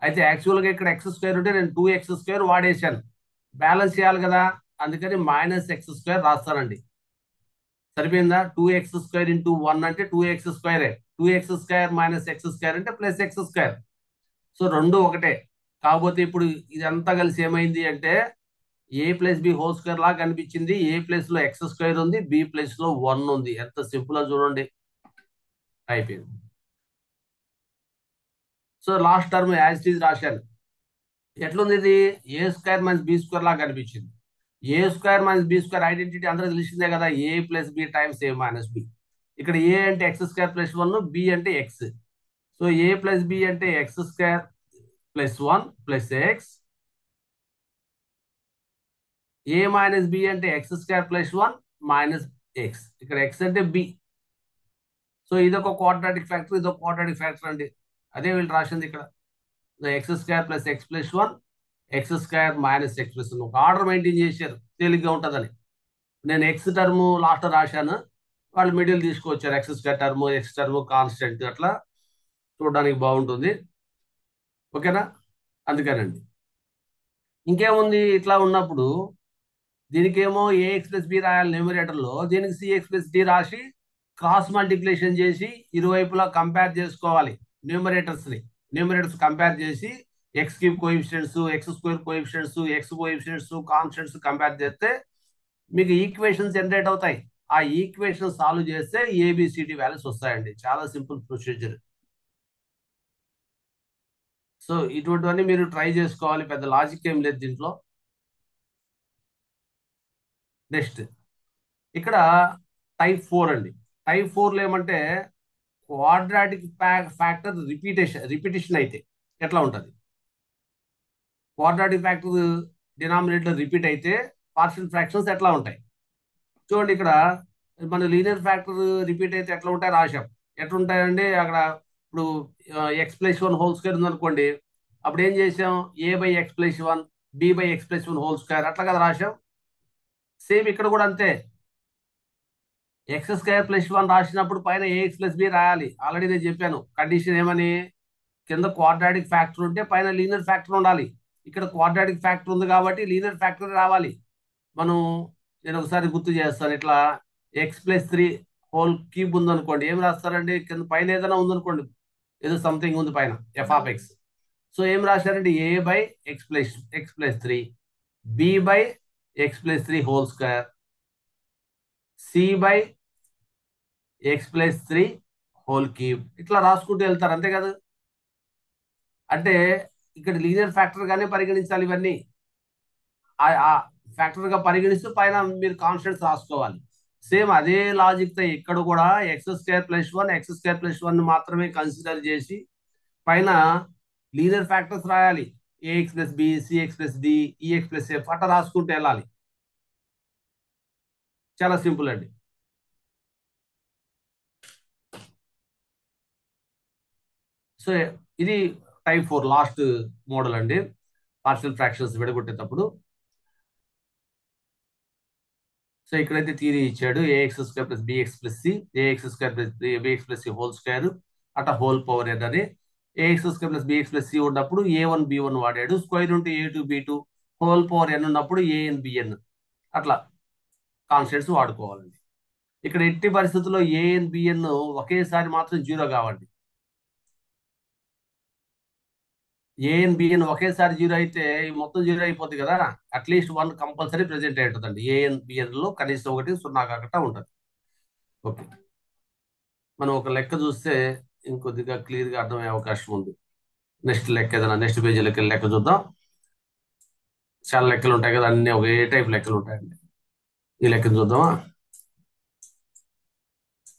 అయితే యాక్చువల్ గా ఇక్కడ x² ఉంటే నేను 2x² వాడేశాను, బ్యాలెన్స్ చేయాలి కదా, అందుకని -x² రాస్తానండి. సరిపోయిందా. 2x² × 1 అంటే 2x², 2x² - x² అంటే +x². సో రెండు ఒకటే. కాకపోతే ఇప్పుడు ఇదంతా కలిసి ఏమైంది అంటే a+b² లాగా కనిపించింది. ఏ ప్లేస్ లో x² ఉంది, బి ప్లేస్ లో 1 ఉంది. ఎంత సింపుల్ చూడండి, అయిపోయింది. So last term as it is రాశాను. ఎట్లుంది ఇది, a² - b² లాగా కనిపించింది. a² - b² ఐడెంటిటీ అందరూ తెలిసిందే కదా, a+b టైమ్స్ a - b. ఇక్కడ ఏ అంటే x² + 1, బి అంటే ఎక్స్. సో a+b అంటే x² + 1 + x, a - b అంటే x² + 1 - x. ఇక్కడ x అంటే b. సో ఇదొక క్వాడ్రాటిక్ ఫ్యాక్టర్, ఇదొక క్వాడ్రాటిక్ ఫ్యాక్టర్ అండి. అదే వీళ్ళు రాసింది ఇక్కడ, x² + x + 1, x² - x + 1. ఒక ఆర్డర్ మెయింటైన్ చేశారు, తేలిగ్గా ఉంటుందని. నేను ఎక్స్ టర్మ్ లాస్ట్ రాశాను, వాళ్ళు మిడిల్ తీసుకొచ్చారు, x² term, X term constant, అట్లా చూడడానికి బాగుంటుంది. ఓకేనా, అందుకేనండి. ఇంకేముంది, ఇట్లా ఉన్నప్పుడు దీనికేమో ax+b రాయాలి న్యూమరేటర్లో, దీనికి cx+d రాసి క్రాస్ మల్టిప్లికేషన్ చేసి ఇరువైపులా కంపేర్ చేసుకోవాలి. న్యూమరేటర్స్ కంపేర్ చేసి x³ coefficients, x² coefficients, x coefficients, constants compare చేస్తే మీకు ఈక్వేషన్స్ జనరేట్ అవుతాయి. ఆ ఈక్వేషన్ సాల్వ్ చేస్తే ఏబిసిడి వాల్యూస్ వస్తాయండి. చాలా సింపుల్ ప్రొసీజర్. సో ఇటువంటివన్నీ మీరు ట్రై చేసుకోవాలి, పెద్ద లాజిక్ ఏం లేదు దీంట్లో. నెక్స్ట్ ఇక్కడ టైప్ 4 అండి. టైప్ 4లో ఏమంటే క్వాడ్రాటిక్ ఫ్యాక్టర్ రిపిటేషన్ అయితే ఎట్లా ఉంటుంది, క్వాడ్రాటిక్ ఫ్యాక్టర్ డినామినేటర్ రిపీట్ అయితే పార్షియల్ ఫ్రాక్షన్స్ ఎట్లా ఉంటాయి చూడండి. ఇక్కడ మన లీనియర్ ఫ్యాక్టర్ రిపీట్ అయితే ఎట్లా ఉంటాయి రాశాం. ఎట్లా ఉంటాయండి అక్కడ, ఇప్పుడు x+1² ఉందనుకోండి, అప్పుడు ఏం చేసాం, a/x+1, b/x+1² అట్లా కదా రాశాం. సేమ్ ఇక్కడ కూడా అంతే, x² + 1 రాసినప్పుడు పైన ax+b రాయాలి. ఆల్రెడీ నేను చెప్పాను కండిషన్ ఏమని, కింద క్వాడ్రాటిక్ ఫ్యాక్టర్ ఉంటే పైన లీనియర్ ఫ్యాక్టర్ ఉండాలి. ఇక్కడ క్వాడ్రాటిక్ ఫ్యాక్టర్ ఉంది కాబట్టి లీనియర్ ఫ్యాక్టర్ రావాలి. మనం, నేను ఒకసారి గుర్తు చేస్తాను, ఇట్లా x+3 ఉందనుకోండి, ఏం రాస్తారండి, కింద పైన ఏదైనా ఉందనుకోండి, ఏదో సంథింగ్ ఉంది పైన f(x). సో ఏం రాశారండి, a/x+3, b/x+3², c/x+3 ఇట్లా రాసుకుంటూ వెళ్తారు, అంతే కదా. అంటే ఇక్కడ లీనియర్ ఫ్యాక్టర్ గానే పరిగణించాలి ఇవన్నీ. ఆ ఫ్యాక్టర్ గా పరిగణిస్తూ పైన మీరు కాన్స్టెంట్స్ రాసుకోవాలి. సేమ్ అదే లాజిక్ తో ఇక్కడ కూడా x² + 1 x² + 1 మాత్రమే కన్సిడర్ చేసి పైన లీనియర్ ఫ్యాక్టర్స్ రాయాలి. ax+b, cx+d, ex+f అట్లా రాసుకుంటూ వెళ్ళాలి. చాలా సింపుల్ అండి. సో ఇది టైప్ 4 లాస్ట్ మోడల్ అండి, పార్షియల్ ఫ్రాక్షన్స్ విడగొట్టేటప్పుడు. సో ఇక్కడైతే థియరీ ఇచ్చాడు, ax² + bx+c, ax²+bx+c² అట్లా హోల్ పవర్ n అని. ax²+bx+c ఉన్నప్పుడు a1 b1 వాడాడు. స్క్వేర్ ఉంటే a2 b2 whole power n ఉన్నప్పుడు an bn అట్లా కాన్స్టెంట్స్ వాడుకోవాలండి. ఇక్కడ ఎట్టి పరిస్థితుల్లో an bn ఒకేసారి మాత్రం జీరో కావండి. ఏఎన్ బిఎన్ ఒకేసారి జీరో అయితే ఈ మొత్తం జీరో అయిపోతుంది కదా. అట్లీస్ట్ 1 కంపల్సరీ ప్రెజెంట్ అయి ఉంటుందండి. ఏఎన్ బిఎన్ లో కనీసం ఒకటి సున్నా కాకుండా ఉంటుంది. ఓకే, మనం ఒక లెక్క చూస్తే ఇంకొద్దిగా క్లియర్ గా అర్థమయ్యే అవకాశం ఉంది. నెక్స్ట్ లెక్క ఏదైనా నెక్స్ట్ పేజీలోకి లెక్క చూద్దాం. చాలా లెక్కలు ఉంటాయి కదా, అన్ని ఒకే టైప్ లెక్కలు ఉంటాయండి. ఈ లెక్కను చూద్దామా.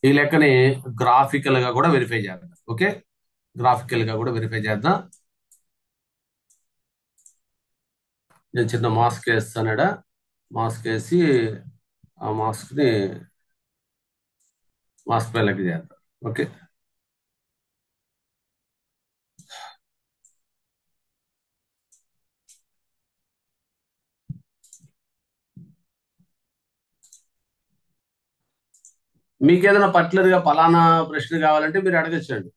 ఈ లెక్కని గ్రాఫికల్ గా కూడా వెరిఫై చేద్దాం. ఓకే, గ్రాఫికల్ గా కూడా వెరిఫై చేద్దాం. నేను చిన్న మాస్క్ వేస్తానడా, మాస్క్ వేసి ఆ మాస్క్ ని మాస్క్ పై లెక్క చేద్దాం. ఓకే, మీకు ఏదైనా పర్టికులర్ గా ఫలానా ప్రశ్న కావాలంటే మీరు అడగచ్చండి.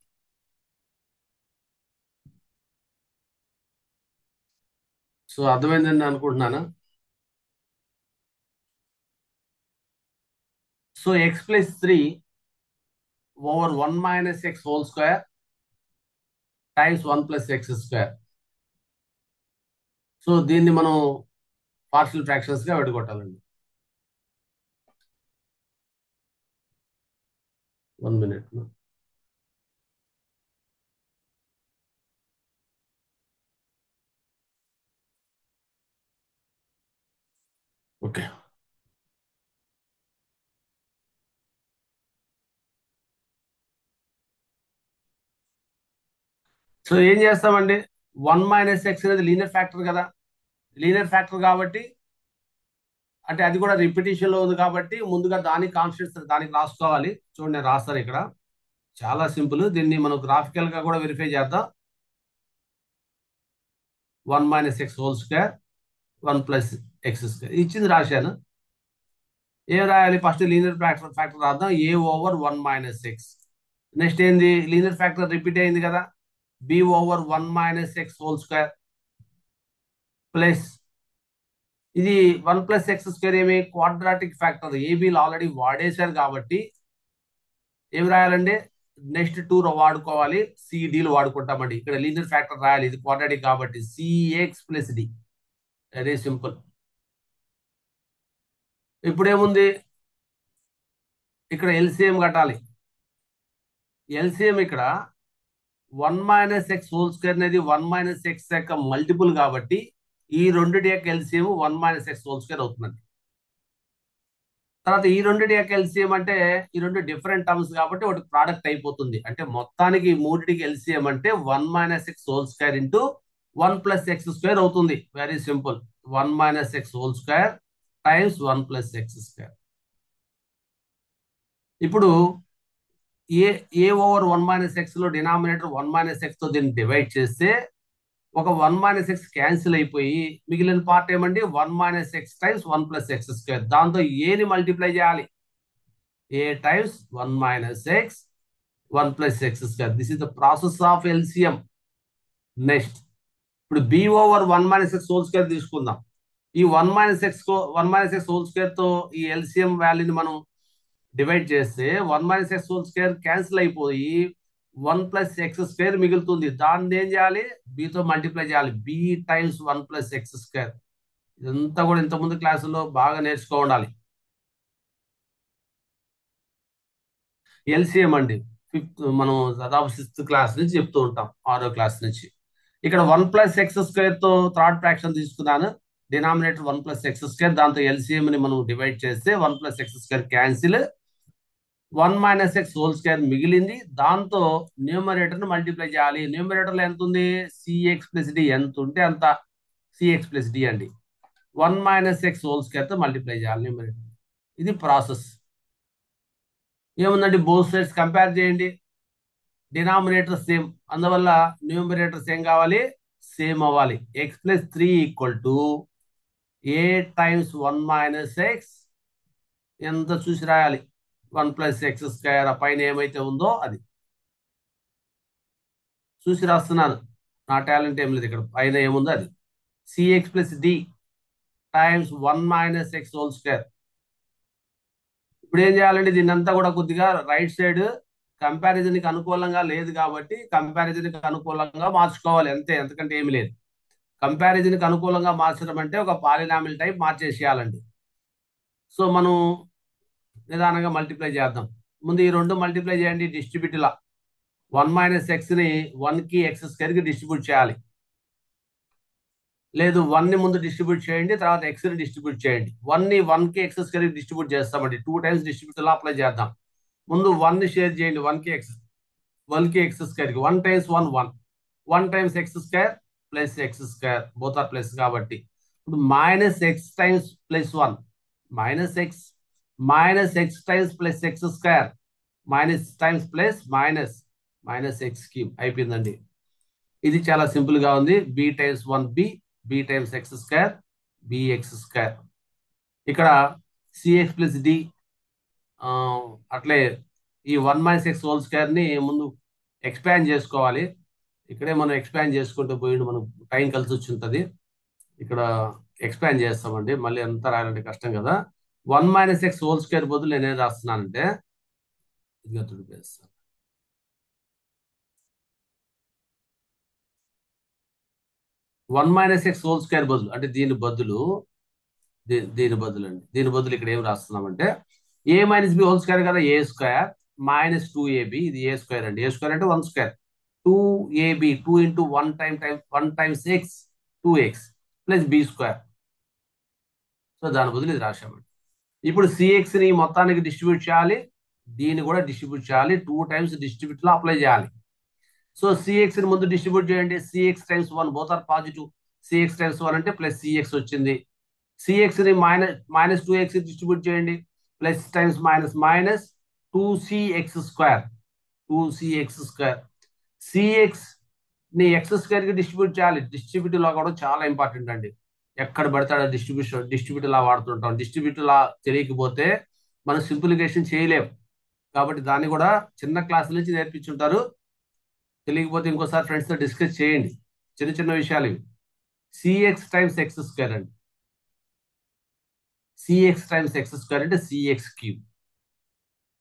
సో అర్థమైందని అనుకుంటున్నాను. So x+3/1 - x² × 1 + x². So దీన్ని మనం పార్షియల్ ఫ్రాక్షన్స్ గా విడగొట్టాలండి. 1 minute. ఓకే, సో ఏం చేస్తామండి, 1 - x అనేది లీనియర్ ఫ్యాక్టర్ కదా. లీనియర్ ఫ్యాక్టర్ కాబట్టి అంటే అది కూడా రిపిటేషన్ లో ఉంది కాబట్టి ముందుగా దానికి కాన్స్టెంట్స్ దానికి రాసుకోవాలి. చూడండి నేను రాస్తాను ఇక్కడ. చాలా సింపుల్. దీన్ని మనం గ్రాఫికల్ గా కూడా వెరిఫై చేద్దాం. 1 - x² 1 + x² ఇచ్చింది రాశాను. ఏం రాయాలి, ఫస్ట్ లీనియర్ ఫ్యాక్టర్ రాద్దాం. a/1 - x. నెక్స్ట్ ఏంది, లీనియర్ ఫ్యాక్టర్ రిపీట్ అయింది కదా, b/1 - x² ప్లస్ ఇది 1 + x² ఏమి క్వాడ్రాటిక్ ఫ్యాక్టర్. ఏబీలు ఆల్రెడీ వాడేశారు కాబట్టి ఏమి రాయాలండి, నెక్స్ట్ 2 వాడుకోవాలి, సిడీలు వాడుకుంటామండి. ఇక్కడ లీనియర్ ఫ్యాక్టర్ రాయాలి, ఇది క్వాడ్రాటిక్ కాబట్టి cx+d. Very simple. ఇప్పుడు ఏముంది, ఇక్కడ ఎల్సిఎం కట్టాలి. ఎల్సిఎం ఇక్కడ 1 - x² అనేది 1 - x యొక్క మల్టిపుల్ కాబట్టి ఈ రెండిటి యొక్క ఎల్సిఎం 1 - x² అవుతుందండి. తర్వాత ఈ రెండిటి యొక్క ఎల్సిఎం అంటే ఈ రెండు డిఫరెంట్ టర్మ్స్ కాబట్టి ఒకటి ప్రోడక్ట్ అయిపోతుంది. అంటే మొత్తానికి ఈ మూడిటికి ఎల్సిఎం అంటే 1 - x² ఇంటూ 1 + x² అవుతుంది. Very simple. 1 - x² times 1 + x². ఇప్పుడు a/1 - x లో డినామినేటర్ 1 - x తో దీన్ని డివైడ్ చేస్తే ఒక 1 - x క్యాన్సిల్ అయిపోయి మిగిలిన పార్ట్ ఏమండి, 1 - x టైమ్స్ 1 + x². దాంతో ఏని మల్టిప్లై చేయాలి, a times 1 - x 1 + x². This is the process of LCM. Next ఇప్పుడు b/1 - x² తీసుకుందాం. ఈ 1 - x² తో ఈ ఎల్సిఎం వాల్యూని మనం డివైడ్ చేస్తే 1 - x² క్యాన్సిల్ అయిపోయి 1 + x² మిగులుతుంది. దాన్ని ఏం చేయాలి, బీతో మల్టిప్లై చేయాలి, b టైమ్స్ 1 + x². ఇదంతా కూడా ఇంతకుముందు క్లాసుల్లో బాగా నేర్చుకో ఉండాలి. ఎల్సిఎం అండి, మనం దాదాపు 6th క్లాస్ నుంచి చెప్తూ ఉంటాం, 6వ క్లాస్ నుంచి. ఇక్కడ 1 + x² తో థర్డ్ ఫ్రాక్షన్ తీసుకున్నాను. డినామినేటర్ 1 + x², దాంతో ఎల్సిఎం ని మనం డివైడ్ చేస్తే 1 + x² క్యాన్సిల్, 1 - x² మిగిలింది. దాంతో న్యూమరేటర్ ని మల్టిప్లై చేయాలి. న్యూమరేటర్ లో ఎంత ఉంది? cx+d. ఎంత ఉంటే అంత cx+d అండి. 1 - x² తో మల్టిప్లై చేయాలి న్యూమరేటర్. ఇది ప్రాసెస్. ఏముందండి, బోత్ సైడ్స్ కంపేర్ చేయండి. డినామినేటర్ సేమ్, అందువల్ల న్యూమరేటర్ సేమ్ కావాలి, సేమ్ అవ్వాలి. x+3 = a × 1 - x. ఎంత చూసి రాయాలి? 1 + x². ఆ పైన ఏమైతే ఉందో అది చూసి రాస్తున్నాను. నా టాలెంట్ ఏం లేదు, ఇక్కడ పైన ఏముందో అది. cx+d × 1 - x². ఇప్పుడు ఏం చేయాలండి? దీన్ని అంతా కూడా కొద్దిగా రైట్ సైడ్ కంపారిజన్ కి అనుకూలంగా లేదు కాబట్టి కంపారిజన్ కి అనుకూలంగా మార్చుకోవాలి అంతే, ఎందుకంటే ఏమి లేదు. కంపారిజన్ కి అనుకూలంగా మార్చడం అంటే ఒక పాలినామిల్ టైప్ మార్చేసేయాలండి. సో మనం నిదానంగా మల్టిప్లై చేద్దాం. ముందు ఈ రెండు మల్టిప్లై చేయండి డిస్ట్రిబ్యూట్ లా. 1 - x ని 1 కి x² కి డిస్ట్రిబ్యూట్ చేయాలి. లేదు, 1 ని ముందు డిస్ట్రిబ్యూట్ చేయండి, తర్వాత x ని డిస్ట్రిబ్యూట్ చేయండి. 1 ని 1 కి x² కి డిస్ట్రిబ్యూట్ చేస్తామండి. 2 టైమ్స్ డిస్ట్రిబ్యూట్ లా అప్లై చేద్దాం. ముందు 1 ని షేర్ చేయండి 1 కి x, 1 కి x². 1 × 1 1, 1 × x² + x², both are plus కాబట్టి ఇప్పుడు -x × +1 -x -x × +x², minus times plus minus -x³ అయిపోయిందండి. ఇది చాలా సింపుల్ గా ఉంది. b × 1 b × x², bx². ఇక్కడ cx+d, అట్లే ఈ 1 - x² ని ముందు ఎక్స్పాండ్ చేసుకోవాలి. ఇక్కడే మనం ఎక్స్పాండ్ చేసుకుంటూ పోయిండు, మనకు టైం కలిసి వచ్చి ఉంటుంది. ఇక్కడ ఎక్స్పాండ్ చేస్తామండి, మళ్ళీ అంతా రాయాలంటే కష్టం కదా. 1 - x² బదులు నేనేం రాస్తున్నానంటే ఇదిగా తుడిపేస్తాను. 1 - x² బదులు అంటే దీని బదులు దీని బదులు అండి, దీని బదులు ఇక్కడ ఏం రాస్తున్నామంటే a - b² కదా, a² -2ab. ఇది a² అండి. a² అంటే 1² 2ab 2 × 1 × x 2x + b². So దాని బదులు ఇది రాశామండి. ఇప్పుడు cx ని మొత్తానికి డిస్ట్రిబ్యూట్ చేయాలి, దీన్ని కూడా డిస్ట్రిబ్యూట్ చేయాలి. 2 టైమ్స్ డిస్ట్రిబ్యూట్ లో అప్లై చేయాలి. సో cx ని ముందు డిస్ట్రిబ్యూట్ చేయండి. cx × 1 both are positive. cx × 1 అంటే +cx వచ్చింది. cx ని -2x డిస్ట్రిబ్యూట్ చేయండి. Plus times minus 2cx², 2cx². cx ని x² కి డిస్ట్రిబ్యూట్ చేయాలి. డిస్ట్రిబ్యూట్ లా కూడా చాలా ఇంపార్టెంట్ అండి. ఎక్కడ పడతాడో డిస్ట్రిబ్యూట్ లా వాడుతుంటాం. డిస్ట్రిబ్యూట్ లా తెలియకపోతే మనం సింప్లిఫికేషన్ చేయలేం. కాబట్టి దాన్ని కూడా చిన్న క్లాస్ నుంచి నేర్పించుంటారు. తెలియకపోతే ఇంకోసారి ఫ్రెండ్స్ తో డిస్కస్ చేయండి. చిన్న చిన్న విషయాలు ఇవి. cx × x² అండి. cx × x² అంటే cx³.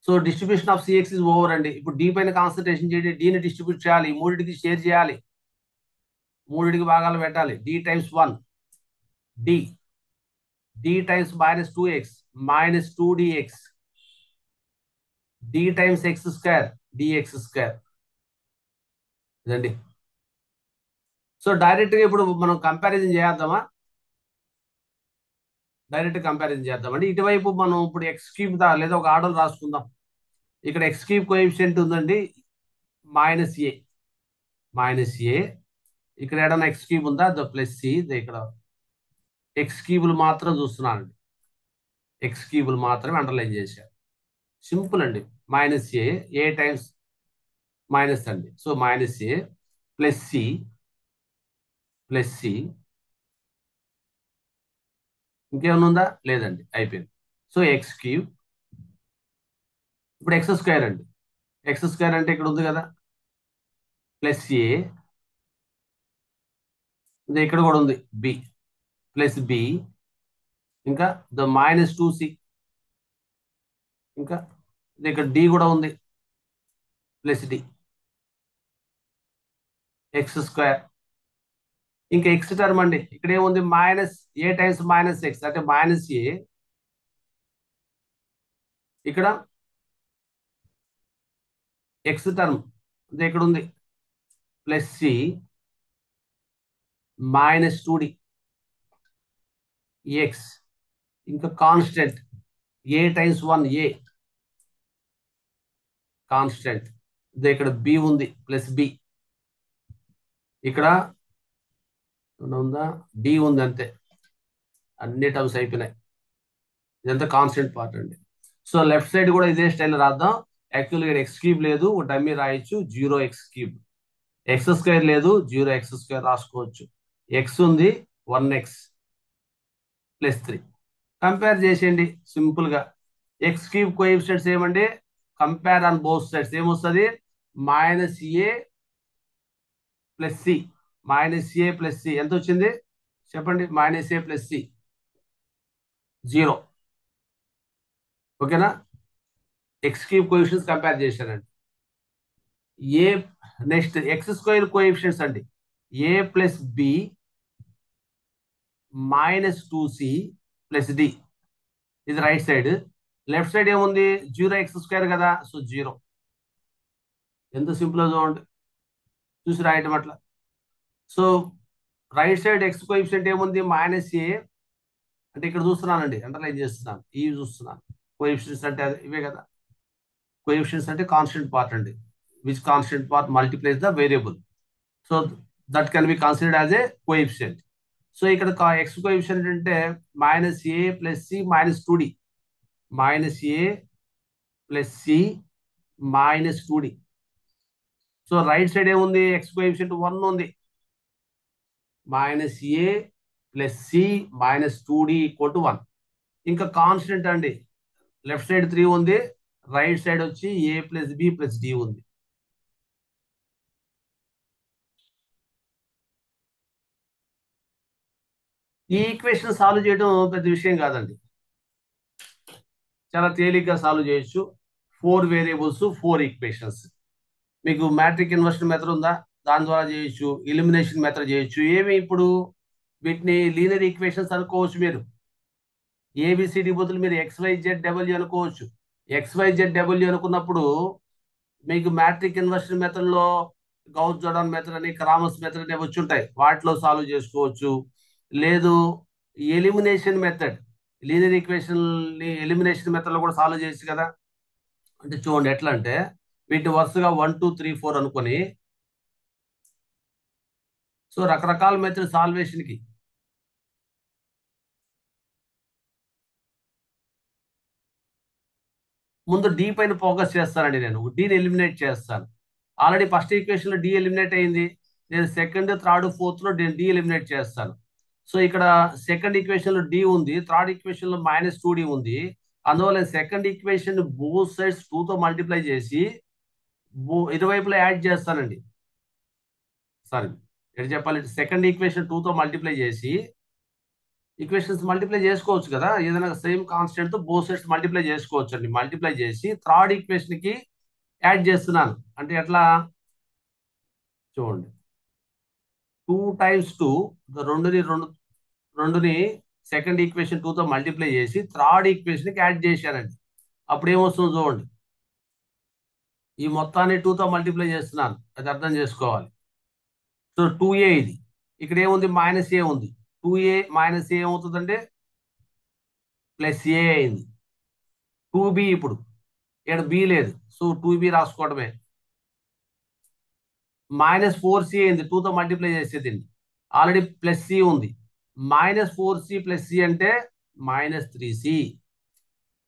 So distribution of cx is over అండి. ఇప్పుడు d పైన కాన్సన్ట్రేషన్ చేయండి. d ని డిస్ట్రిబ్యూట్ చేయాలి, మూడింటికి షేర్ చేయాలి, మూడింటికి భాగాలు పెట్టాలి. d × 1 d, d × -2x -2dx, d × x² dx². ఇదండి. సో డైరెక్ట్ గా ఇప్పుడు మనం కంపారిజన్ చేద్దామా? డైరెక్ట్ కంపారిజన్ చేద్దామండి. ఇటువైపు మనం ఇప్పుడు x³ లేదా ఒక ఆర్డర్ రాసుకుందాం. ఇక్కడ x³ కోఎఫిషియంట్ ఉందండి -a. ఇక్కడ ఏదైనా x³ ఉందా? +c. ఇక్కడ x³ మాత్రం చూస్తున్నానండి. x³ మాత్రమే అండర్లైన్ చేశారు. సింపుల్ అండి. -a టైమ్స్ మైనస్ అండి. సో -a +c ఇంకేమైనా ఉందా? లేదండి, అయిపోయింది. సో x³ ఇప్పుడు x² అండి. x² అంటే ఇక్కడ ఉంది కదా, +a. ఇక్కడ కూడా ఉంది b +b, ఇంకా -2c, ఇంకా ఇక్కడ d కూడా ఉంది +d x². ఇంకా x టర్మ్ అండి. ఇక్కడ ఏముంది? -a టైమ్స్ -x అంటే -a. ఇక్కడ x టర్మ్ ఇక్కడ ఉంది +c మైనస్ 2d ఎక్స్, ఇంకా constant A times 1 a constant. ఇక్కడ బి ఉంది ప్లస్ బి, ఇక్కడ ఉందా డి ఉంది, అంతే. అన్ని టర్మ్స్ అయిపోయినాయి. ఇదంతా కాన్స్టెంట్ పార్ట్ అండి. సో లెఫ్ట్ సైడ్ కూడా ఇదే స్టైల్ రాద్దాం. యాక్చువల్గా ఇక్కడ ఎక్స్ క్యూబ్ లేదు, డమ్మీ రాయొచ్చు 0x3. ఎక్స్ స్క్వేర్ లేదు, 0x2 రాసుకోవచ్చు. ఎక్స్ ఉంది 1x ప్లస్ 3. కంపేర్ చేసేయండి సింపుల్ గా. ఎక్స్ క్యూబ్ కోఎఫిషియెంట్స్ ఏమండి, కంపేర్ ఆన్ బోత్ సైడ్స్ ఏమొస్తుంది, minus A plus C. Minus A plus C ఎంత వచ్చింది చెప్పండి, మైనస్ ఏ ప్లస్ సి 0. ఓకేనా, ఎక్స్ క్యూబ్ కోఎఫిషియెంట్స్ కంపేర్ చేశానండి. ఏ నెక్స్ట్ ఎక్స్ స్క్వేర్ కోఎఫిషియెంట్స్ అండి, A plus B minus 2c plus D. ఇది రైట్ సైడ్. లెఫ్ట్ సైడ్ ఏముంది, 0x2 కదా, సో 0. ఎంత సింపుల్ చూడండి, చూసి రాయటం అట్లా. So right side X coefficient ఏముంది, మైనస్ ఏ. అంటే ఇక్కడ చూస్తున్నానండి, అండర్లైన్ చేస్తున్నాను, ఈ చూస్తున్నాను. కోఎఫిషియన్స్ అంటే ఇవే కదా. కోఎఫిషియన్స్ అంటే కాన్స్టెంట్ పార్ట్ అండి, which constant part multiplies the variable. So that can be considered as a coefficient. So ఇక్కడ ఎక్స్ కోఎఫిషియంట్ అంటే minus A plus C minus 2d, minus A plus C minus 2d. So right side ఏముంది, ఎక్స్ కోఎఫిషియంట్ 1 ఉంది, minus A plus C minus 2d equal to 1. ఇంకా కాన్స్టెంట్ అండి, లెఫ్ట్ సైడ్ 3 ఉంది, రైట్ సైడ్ వచ్చి ఏ ప్లస్ బి ప్లస్ డి ఉంది. ఈ ఈక్వేషన్ సాల్వ్ చేయడం పెద్ద విషయం కాదండి, చాలా తేలిగ్గా సాల్వ్ చేయొచ్చు. 4 వేరియబుల్స్ 4 ఈక్వేషన్స్. మీకు మ్యాట్రిక్ ఇన్వర్షన్ మెథడ్ ఉందా, దాని ద్వారా చేయొచ్చు. ఎలిమినేషన్ మెథడ్ చేయొచ్చు. ఏమి ఇప్పుడు వీటిని లీనియర్ ఈక్వేషన్స్ అనుకోవచ్చు. మీరు ఏబిసిడి బదులు మీరు XYZ అనుకోవచ్చు. XYZ అనుకున్నప్పుడు మీకు మ్యాట్రిక్ ఇన్వర్షన్ మెథడ్ లో గౌస్ జోర్డాన్ మెథడ్ అని, క్రామర్స్ మెథడ్ అని వచ్చి ఉంటాయి, వాటిలో సాల్వ్ చేసుకోవచ్చు. లేదు elimination method, linear equation elimination method లో కూడా సాల్వ్ చేయొచ్చు కదా. అంటే చూడండి ఎట్లా అంటే, వీటిని వరుసగా 1 2 3 4 అనుకొని, సో రకరకాల మెథడ్ సాల్వేషన్ కి ముందు డి పైన ఫోకస్ చేస్తానండి. నేను డిని ఎలిమినేట్ చేస్తాను. ఆల్రెడీ ఫస్ట్ ఈక్వేషన్ లో డి ఎలిమినేట్ అయింది. నేను సెకండ్ థర్డ్ ఫోర్త్ లో నేను డి ఎలిమినేట్ చేస్తాను. సో ఇక్కడ సెకండ్ ఈక్వేషన్ లో డి ఉంది, థర్డ్ ఈక్వేషన్ లో మైనస్ 2d ఉంది. అందువల్ల సెకండ్ ఈక్వేషన్ బోత్ సైడ్స్ 2 తో మల్టిప్లై చేసి ఇరువైపులా యాడ్ చేస్తానండి. సారీ, ఎటు చెప్పాలి, సెకండ్ ఈక్వేషన్ 2 తో మల్టిప్లై చేసి, ఈక్వేషన్స్ మల్టిప్లై చేసుకోవచ్చు కదా, ఏదైనా సేమ్ కాన్స్టెంట్ తో బోత్ సైడ్స్ మల్టిప్లై చేసుకోవచ్చు అండి. మల్టిప్లై చేసి థర్డ్ ఈక్వేషన్ కి యాడ్ చేస్తున్నాను. అంటే ఎట్లా చూడండి, 2 times 2, రెండుని సెకండ్ ఈక్వేషన్ 2 తో మల్టిప్లై చేసి థర్డ్ ఈక్వేషన్ కి యాడ్ చేశానండి. అప్పుడు ఏమొస్తుందో చూడండి, ఈ మొత్తాన్ని 2 తో మల్టిప్లై చేస్తున్నాను, అది అర్థం చేసుకోవాలి. సో 2a, ఇది ఇక్కడ ఏముంది, మైనస్ ఏ ఉంది. 2a మైనస్ ఏ ఏమవుతుందంటే ప్లస్ ఏ అయింది. 2b, ఇప్పుడు ఇక్కడ బి లేదు, సో 2b రాసుకోవడమే. మైనస్ 4c అయింది, 2 తో మల్టిప్లై చేసేదండి. ఆల్రెడీ ప్లస్ సి ఉంది, మైనస్ 4c ప్లస్ సి అంటే మైనస్ 3c.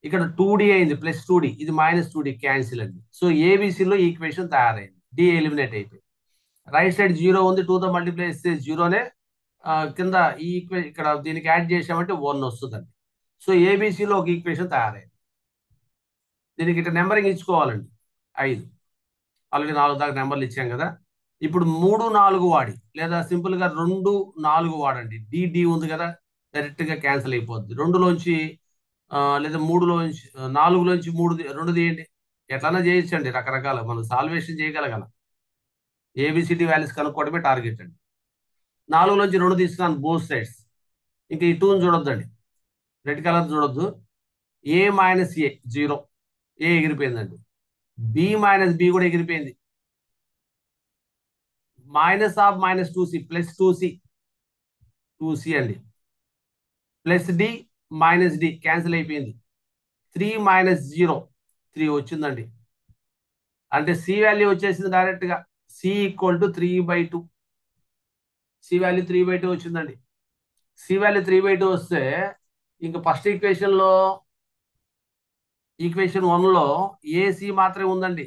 ఇక్కడ 2d అయింది, ప్లస్ 2d, ఇది మైనస్ 2d, క్యాన్సిల్ అండి. సో ఏబిసిలో ఈక్వేషన్ తయారైంది, డి ఎలిమినేట్ అయిపోయింది. రైట్ సైడ్ 0 ఉంది, 2 తో మల్టిప్లై చేస్తే 0నే. కింద ఈ ఇక్కడ దీనికి యాడ్ చేసామంటే 1 వస్తుందండి. సో ఏబిసిలో ఒక ఈక్వేషన్ తయారైంది. దీనికి ఇట్లా నెంబరింగ్ ఇచ్చుకోవాలండి, 5. ఆల్రెడీ 4 దాకా నెంబర్లు ఇచ్చాం కదా. ఇప్పుడు 3 4 వాడి, లేదా సింపుల్ గా 2 4 వాడండి. డి ఉంది కదా, డైరెక్ట్ గా క్యాన్సిల్ అయిపోద్ది. 2లోంచి లేదా 3లోంచి 4లోంచి 2 తీయండి. ఎట్లన్నా చేయొచ్చండి, రకరకాల మనం సాల్వేషన్ చేయగలగాలి. ఏబిసిడి వాల్యూస్ కనుక్కోవడమే టార్గెట్ అండి. 4లోంచి 2 తీసుకున్నాను బోత్ సైడ్స్. ఇంకా ఈ 2ని చూడొద్దండి, రెడ్ కలర్ చూడొద్దు. ఏ మైనస్ ఏ 0, ఏ ఎగిరిపోయిందండి. బి మైనస్ బి కూడా ఎగిరిపోయింది. Minus of minus 2c plus 2c, 2c అండి. Plus D minus D cancel అయిపోయింది. 3 మైనస్ 0 3 వచ్చిందండి. అంటే సి వాల్యూ వచ్చేసింది డైరెక్ట్ గా. C equal to 3/2. C value 3/2 వచ్చిందండి. సి వాల్యూ 3/2 వస్తే ఇంకా ఫస్ట్ ఈక్వేషన్ 1 లో ఏసి మాత్రమే ఉందండి.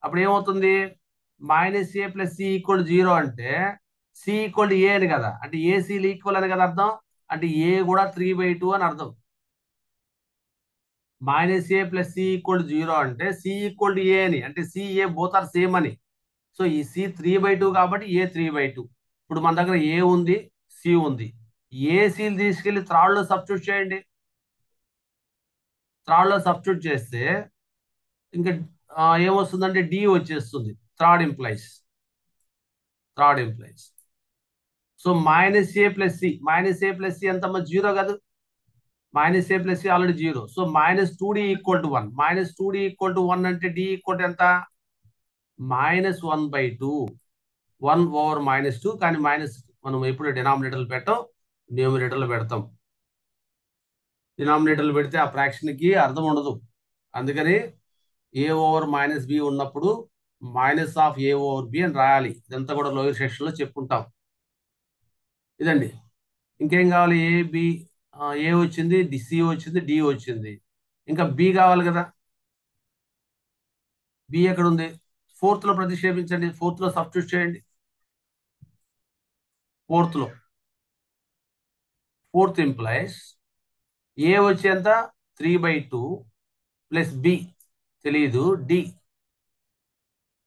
అప్పుడు ఏమవుతుంది? Minus A plus C equal 0 అంటే సి ఈక్వల్ ఏ అని కదా, అంటే ఏసీ ఈక్వల్ అని కదా అర్థం. అంటే ఏ కూడా 3/2 అని అర్థం. Minus A plus C equal 0 అంటే సి ఈక్వల్ ఏ అని, అంటే C A both are same అని. సో ఈ సి 3/2 కాబట్టి ఏ 3/2. ఇప్పుడు మన దగ్గర ఏ ఉంది, సి ఉంది. ఏసీలు తీసుకెళ్లి థర్డ్ లో సబ్స్టిట్యూట్ చేయండి. థర్డ్ లో సబ్స్టిట్యూట్ చేస్తే ఇంకా ఏమొస్తుందంటే డి వచ్చేస్తుంది. Third implies. So minus A plus C ఎంత 0 కాదు. Minus A plus C already 0. So -2d equal to 1. -2d equal to 1 అంటే డి ఈక్వల్ టు ఎంత? -1/2. 1/-2. కానీ మైనస్ మనం ఎప్పుడు డినామినేటర్లు పెట్టాం, న్యూమినేటర్లు పెడతాం. డినామినేటర్లు పెడితే ఆ ఫ్రాక్షన్ కి అర్థం ఉండదు. అందుకని a/-b ఉన్నప్పుడు -a/b అని రాయాలి. ఇదంతా కూడా లోయర్ సెక్షన్ లో చెప్పుకుంటాం. ఇదండి. ఇంకేం కావాలి? ఏ వచ్చింది, సి వచ్చింది, డి వచ్చింది. ఇంకా బి కావాలి కదా. బి ఎక్కడ ఉంది? ఫోర్త్ లో ప్రతిక్షేపించండి. ఫోర్త్ లో సబ్స్టిట్యూట్ చేయండి. ఫోర్త్ ఇంప్లైస్ ఏ వచ్చేంత 3/2 ప్లస్ బి తెలియదు, డి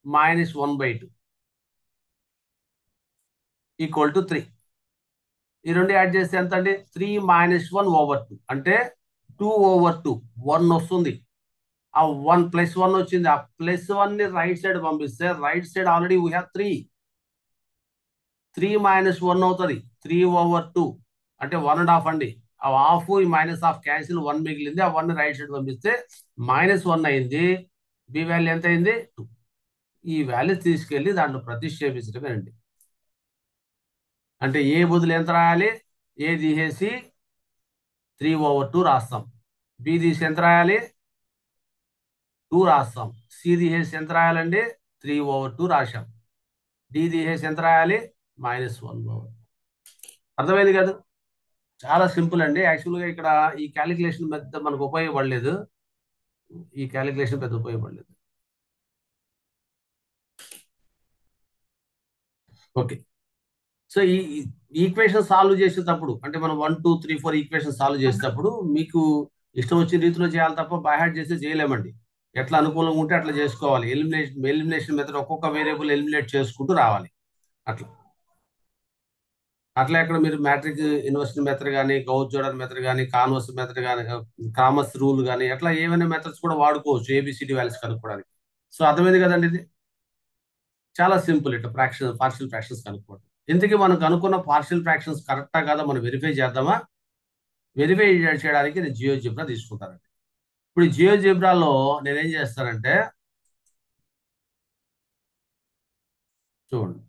-1/2 ఈక్వల్ టు 3. ఈ రెండు యాడ్ చేస్తే ఎంత అండి? 3 - 1/2 అంటే 2/2. 1 వస్తుంది. ఆ 1 + 1 వచ్చింది. ఆ +1 ని రైట్ సైడ్ పంపిస్తే right side already we have 3. 3 - 1 అవుతుంది. 3/2 అంటే 1.5 అండి. ఆ హాఫ్ ఈ -1/2 క్యాన్సిల్, 1 మిగిలింది. ఆ 1 రైట్ సైడ్ పంపిస్తే -1 అయింది. బి వాల్యూ ఎంత అయింది? 2. ఈ వాల్యూ తీసుకెళ్లి దాంట్లో ప్రతిక్షేపించడమే అండి. అంటే ఏ బదులు ఎంత రాయాలి? ఏ తీసేసి 3/2 రాస్తాం. బి తీసి ఎంత రాయాలి? 2 రాస్తాం. సి తీసేసి ఎంత రాయాలండి? 3/2 రాశాం. డి తీసేసి ఎంత రాయాలి? -1/2. అర్థమైంది కదా? చాలా సింపుల్ అండి. యాక్చువల్గా ఇక్కడ ఈ క్యాలిక్యులేషన్ పెద్ద మనకు ఉపయోగపడలేదు. ఓకే. సో ఈ ఈక్వేషన్ సాల్వ్ చేసేటప్పుడు, అంటే మనం 1 2 3 4 ఈక్వేషన్ సాల్వ్ చేసేటప్పుడు మీకు ఇష్టం వచ్చిన రీతిలో చేయాలి తప్ప బై హార్ట్ చేస్తే చేయలేమండి. ఎట్లా అనుకూలంగా ఉంటే అట్లా చేసుకోవాలి. ఎలిమినేషన్ మెథడ్ ఒక్కొక్క వేరియబుల్ ఎలిమినేట్ చేసుకుంటూ రావాలి. అట్లా అట్లా ఇక్కడ మీరు మ్యాట్రిక్ ఇన్వర్షన్ మెథడ్ కానీ, గౌస్ జోర్డాన్ మెథడ్ కానీ, కాన్వర్స్ మెథడ్ కానీ, కామర్స్ రూల్ కానీ, అట్లా ఏమైనా మెథడ్స్ కూడా వాడుకోవచ్చు ఏబిసిడి వాల్యూస్ కనుక్కోవడానికి. సో అర్థమైంది కదండి. ఇది చాలా సింపుల్. ఇట్లా పార్షియల్ ఫ్రాక్షన్స్ కనుక్కోవడం. ఇంతకీ మనం కనుక్కున్న పార్షియల్ ఫ్రాక్షన్స్ కరెక్టా కాదా మనం వెరిఫై చేద్దామా? వెరిఫై చేయడానికి నేను జియోజిబ్రా తీసుకుంటానండి. ఇప్పుడు జియోజిబ్రాలో నేనేం చేస్తానంటే, చూడండి.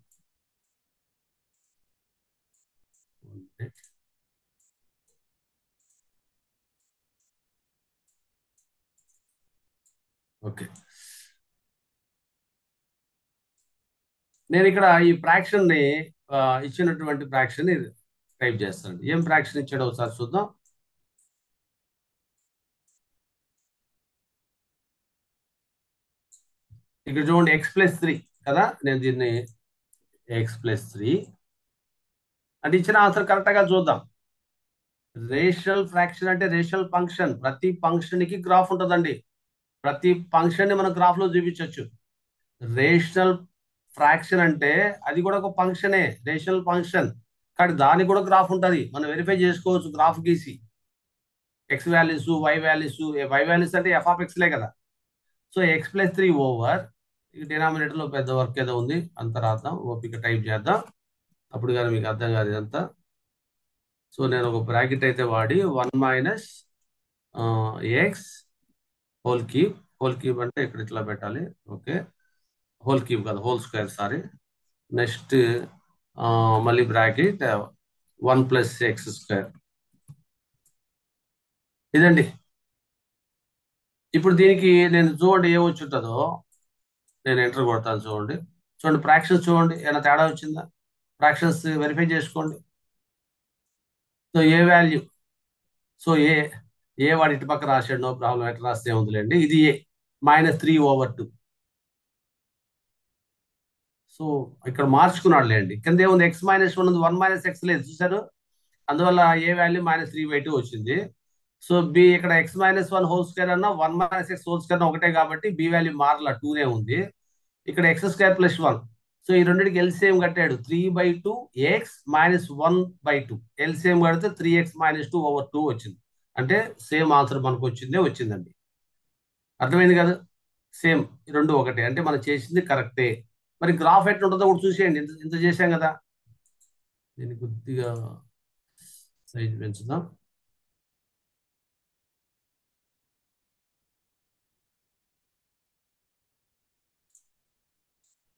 ఓకే. నేను ఇక్కడ ఈ ఫ్రాక్షన్ ని ఇచ్చినటువంటి ఫ్రాక్షన్ ని టైప్ చేస్తాను. ఏం ఫ్రాక్షన్ ఇచ్చాడో ఒకసారి చూద్దాం. ఇక్కడ చూడండి, x+3 కదా. నేను దీన్ని x+3 అంటే ఇచ్చిన ఆన్సర్ కరెక్ట్ గా చూద్దాం. రేషనల్ ఫ్రాక్షన్ అంటే రేషనల్ ఫంక్షన్. ప్రతి ఫంక్షన్ కి గ్రాఫ్ ఉంటుందండి. ప్రతి ఫంక్షన్ ని మనం గ్రాఫ్ లో చూపించవచ్చు. రేషనల్ ఫ్రాక్షన్ అంటే అది కూడా ఒక ఫంక్షనే, రేషనల్ ఫంక్షన్. కానీ దానికి కూడా గ్రాఫ్ ఉంటుంది. మనం వెరిఫై చేసుకోవచ్చు గ్రాఫ్ గీసి. ఎక్స్ వాల్యూస్, వై వాల్యూస్ అంటే f(x)లే కదా. సో x+3 ఓవర్, డినామినేటర్ లో పెద్ద వర్క్ ఏదో ఉంది, అంత రాద్దాం. ఓపిక టైప్ చేద్దాం. అప్పుడు కానీ మీకు అర్థం కాదు ఇదంతా. సో నేను ఒక బ్రాకెట్ అయితే వాడి 1 - x హోల్ క్యూబ్ అంటే ఇక్కడ ఇట్లా పెట్టాలి. ఓకే. హోల్ క్యూబ్ కదా, హోల్ స్క్వేర్, సారీ. నెక్స్ట్ మళ్ళీ బ్రాకెట్ 1 ప్లస్ ఎక్స్ స్క్వేర్. ఇదండి. ఇప్పుడు దీనికి నేను చూడండి ఏమొచ్చి ఉంటుందో. నేను ఎంటర్ కొడతాను చూడండి. చూడండి ఫ్రాక్షన్స్ చూడండి ఏమైనా తేడా వచ్చిందా? ఫ్రాక్షన్స్ వెరిఫై చేసుకోండి. సో ఏ వాల్యూ, సో ఏ వాడి ఇటు పక్క రాశాడు, నో ప్రాబ్లం, ఎట్లా రాస్తే ఉందిలేండి. ఇది ఏ -3/2. సో ఇక్కడ మార్చుకున్నాడు లేండి. కింద ఏముంది, x-1 ఉంది, 1 - x లేదు చూసారు. అందువల్ల ఏ వాల్యూ -3/2 వచ్చింది. సో బి ఇక్కడ x-1 హోల్ స్క్వేర్ అన్న 1 - x హోల్ స్క్వేర్ ఒకటే కాబట్టి బి వాల్యూ మారలా, 2నే ఉంది. ఇక్కడ x² + 1. సో ఈ రెండింటికి ఎల్సిఎం కట్టాడు, 3/2 x-1/2. ఎల్సిఎం కడితే 3x - 2/2 వచ్చింది. అంటే సేమ్ ఆన్సర్ మనకు వచ్చిందండి. అర్థమైంది కదా? సేమ్, రెండు ఒకటే, అంటే మనం చేసింది కరెక్టే. మరి గ్రాఫ్ ఎట్లా ఉంటుందో కూడా చూసేయండి. ఇంత ఇంత చేశాం కదా. దీన్ని కొద్దిగా సైజ్ పెంచుదాం.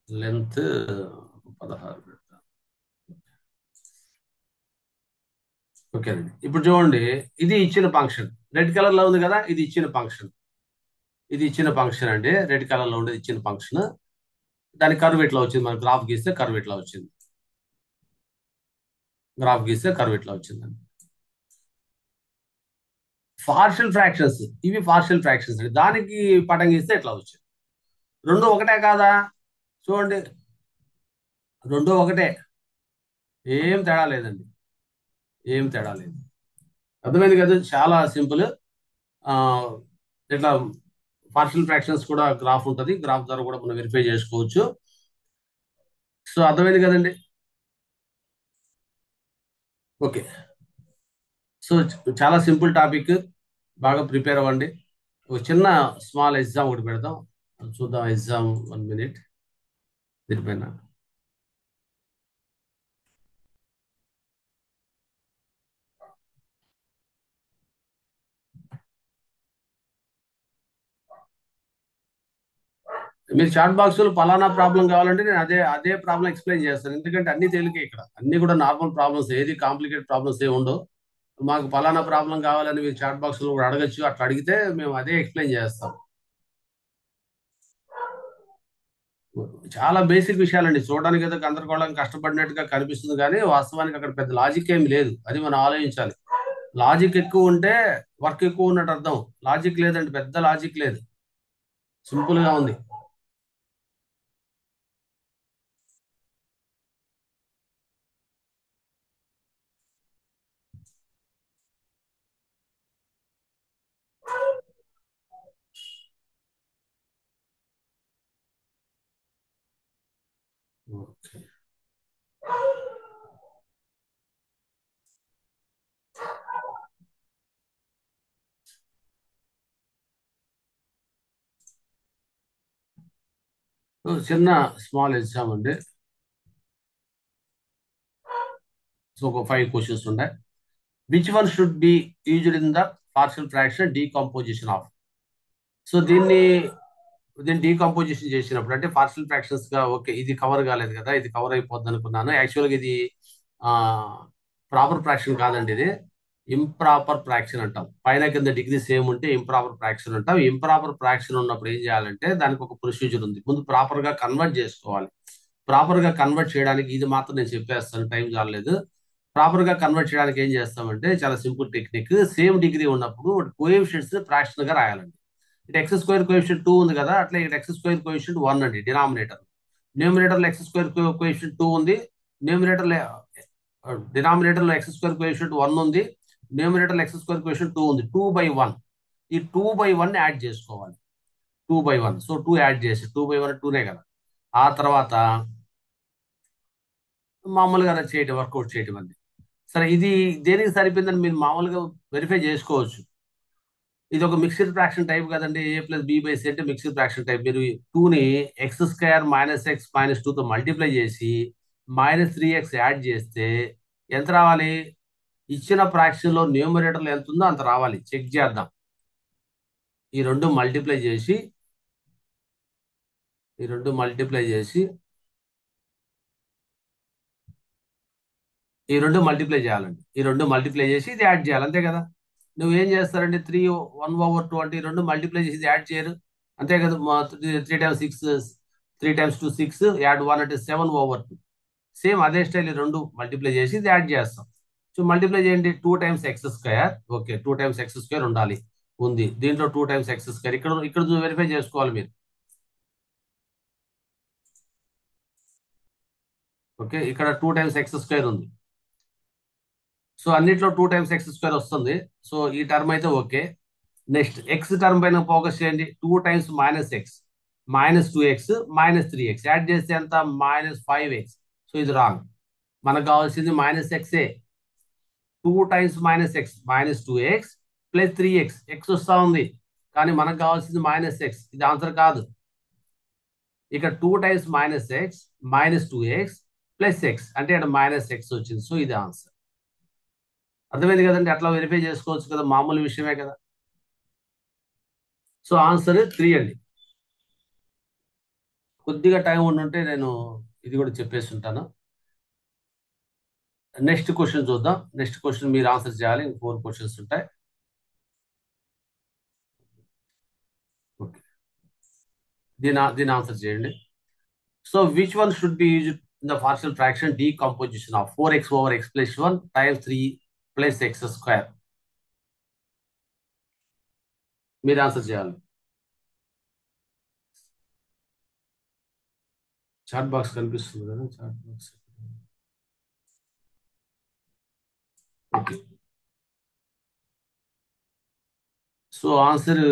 లెంత్ 16 పెడతాం. ఓకే అండి. ఇప్పుడు చూడండి, ఇది ఇచ్చిన ఫంక్షన్ రెడ్ కలర్ లో ఉంది కదా. ఇది ఇచ్చిన ఫంక్షన్, అండి. రెడ్ కలర్ లో ఉండేది ఇచ్చిన ఫంక్షన్. దాని కర్వ్ ఇట్లా వచ్చింది. మనం గ్రాఫ్ గీస్తే కర్వ్ ఇట్లా వచ్చింది. వచ్చిందండి. పార్షియల్ ఫ్రాక్షన్స్, ఇవి పార్షియల్ ఫ్రాక్షన్స్ అండి. దానికి పటం గీస్తే ఇట్లా వచ్చింది. రెండు ఒకటే కాదా? చూడండి, రెండు ఒకటే, ఏం తేడా లేదండి. అర్థమైంది కదా? చాలా సింపుల్. ఆ, ఇట్లా పార్షియల్ ఫ్రాక్షన్స్ కూడా గ్రాఫ్ ఉంటుంది. గ్రాఫ్ ద్వారా కూడా మనం వెరిఫై చేసుకోవచ్చు. సో అర్థమైంది కదండి. ఓకే. సో చాలా సింపుల్ టాపిక్, బాగా ప్రిపేర్ అవ్వండి. ఒక చిన్న స్మాల్ ఎగ్జామ్ ఒకటి పెడదాం, చూద్దాం. ఎగ్జామ్ 1 మినిట్ దీనిపైన. మీరు చాట్ బాక్స్ లో పలానా ప్రాబ్లం కావాలంటే నేను అదే అదే ప్రాబ్లం ఎక్స్ప్లెయిన్ చేస్తాను. ఎందుకంటే అన్ని తేలికే ఇక్కడ, అన్ని కూడా నార్మల్ ప్రాబ్లమ్స్, ఏది కాంప్లికేటెడ్ ప్రాబ్లమ్స్ ఏ ఉండవు. మాకు పలానా ప్రాబ్లం కావాలని మీరు చాట్ బాక్స్ లో కూడా అడగచ్చు. అట్లా అడిగితే మేము అదే ఎక్స్ప్లెయిన్ చేస్తాం. చాలా బేసిక్ విషయాలండి. చూడడానికి ఏదో గందరగోళం కష్టపడినట్టుగా కనిపిస్తుంది, కానీ వాస్తవానికి అక్కడ పెద్ద లాజిక్ ఏమి లేదు. అది మనం ఆలోచించాలి. లాజిక్ ఎక్కువ ఉంటే వర్క్ ఎక్కువ ఉన్నట్టు అర్థం. లాజిక్ లేదండి, పెద్ద లాజిక్ లేదు, సింపుల్ గా ఉంది. ఓకే. చిన్న స్మాల్ ఎగ్జామ్ అండి. సో ఒక 5 క్వశ్చన్స్ ఉన్నాయి. Which one should be used in the partial fraction decomposition of. So దీన్ని డీకంపోజిషన్ చేసినప్పుడు, అంటే పార్షియల్ ఫ్రాక్షన్స్ గా, ఓకే ఇది కవర్ కాలేదు కదా, ఇది కవర్ అయిపోద్ది అనుకున్నాను. యాక్చువల్గా ఇది ప్రాపర్ ఫ్రాక్షన్ కాదండి, ఇది ఇంప్రాపర్ ఫ్రాక్షన్ అంటాం. పైన కింద డిగ్రీ సేమ్ ఉంటే ఇంప్రాపర్ ఫ్రాక్షన్ అంటాం. ఇంప్రాపర్ ఫ్రాక్షన్ ఉన్నప్పుడు ఏం చేయాలంటే దానికి ఒక ప్రొసీజర్ ఉంది. ముందు ప్రాపర్ గా కన్వర్ట్ చేసుకోవాలి. ప్రాపర్ గా కన్వర్ట్ చేయడానికి ఇది మాత్రం నేను చెప్పేస్తాను, టైం చాలలేదు. ప్రాపర్ గా కన్వర్ట్ చేయడానికి ఏం చేస్తామంటే చాలా సింపుల్ టెక్నిక్. సేమ్ డిగ్రీ ఉన్నప్పుడు కోఎఫిషియెంట్స్ ఫ్రాక్షన్ గా రాయాలండి. ఇటు x² కోఎఫిషియంట్ 2 ఉంది కదా, అట్లా ఇటు x² కోఎఫిషియంట్ 1 అండి డినామినేటర్. న్యూమినేటర్ లో x² కోఎఫిషియంట్ 2 ఉంది. న్యూమినేటర్ డినామినేటర్ లో x² కోఎఫిషియంట్ 1 ఉంది. న్యూమినేటర్ లో x² కోఎఫిషియంట్ 2 ఉంది. 2/1. ఈ 2/1 యాడ్ చేసుకోవాలి. 2/1, సో 2 యాడ్ చేసి 2/1 2నే కదా. ఆ తర్వాత మామూలుగా చేయటం, వర్కౌట్ చేయటం అండి. సరే, ఇది దేనికి సరిపోయిందని మీరు మామూలుగా వెరిఫై చేసుకోవచ్చు. ఇది ఒక మిక్స్డ్ ఫ్రాక్షన్ టైప్ కదండి. a+b/c అంటే మిక్స్డ్ ఫ్రాక్షన్ టైప్. మీరు 2ని x² - x - 2తో మల్టిప్లై చేసి -3x యాడ్ చేస్తే ఎంత రావాలి? ఇచ్చిన ఫ్రాక్షన్ లో న్యూమరేటర్లో ఎంత ఉందో అంత రావాలి. చెక్ చేద్దాం. ఈ రెండు మల్టిప్లై చేసి ఈ రెండు మల్టిప్లై చేసి ఈ రెండు మల్టిప్లై చేయాలండి. ఈ రెండు మల్టిప్లై చేసి ఇది యాడ్ చేయాలి, అంతే కదా. నువ్వు ఏం చేస్తారండి, 1/2 అంటే ఈ రెండు మల్టిప్లై చేసి ఇది యాడ్ చేయరు, అంతే కదా. 3 times 6, 3 times 2 6, యాడ్ 1 అంటే 7/2. సేమ్ అదే స్టైల్ ఈ రెండు మల్టిప్లై చేసి ఇది యాడ్ చేస్తాం. సో మల్టిప్లై చేయండి, 2 times x². Okay, 2 times x² ఉండాలి, ఉంది. దీంట్లో 2 times x², ఇక్కడ ఇక్కడ వెరిఫై చేసుకోవాలి మీరు. ఓకే, ఇక్కడ 2 times x² ఉంది. సో అన్నిట్లో 2 times x² వస్తుంది. సో ఈ టర్మ్ అయితే ఓకే. నెక్స్ట్ ఎక్స్ టర్మ్ పైన ఫోకస్ చేయండి. 2 times -x, -2x, -3x add చేస్తే ఎంత, -5x. సో ఇది రాంగ్. మనకు కావాల్సింది -xే. 2 times -x, -2x + 3x, x వస్తా ఉంది, కానీ మనకు కావాల్సింది -x. ఇది ఆన్సర్ కాదు. ఇక 2 times -x, -2x + x అంటే ఇక్కడ -x వచ్చింది. సో ఇది ఆన్సర్. అర్థమైంది కదండి, అట్లా వెరిఫై చేసుకోవచ్చు కదా, మామూలు విషయమే కదా. సో ఆన్సర్ 3 అండి. కొద్దిగా టైం ఉండుంటే నేను ఇది కూడా చెప్పేసి ఉంటాను. నెక్స్ట్ క్వశ్చన్ చూద్దాం. నెక్స్ట్ క్వశ్చన్ మీరు ఆన్సర్ చేయాలి. 4 క్వశ్చన్స్ ఉంటాయి. ఓకే, దీని ఆన్సర్ చేయండి. So which one should be used in the partial fraction decomposition of 4x/x+1 times 3 + x²? మీరు ఆన్సర్ చేయాలి. చాట్ బాక్స్ కనిపిస్తుంది కదా, chat box. Okay, so answer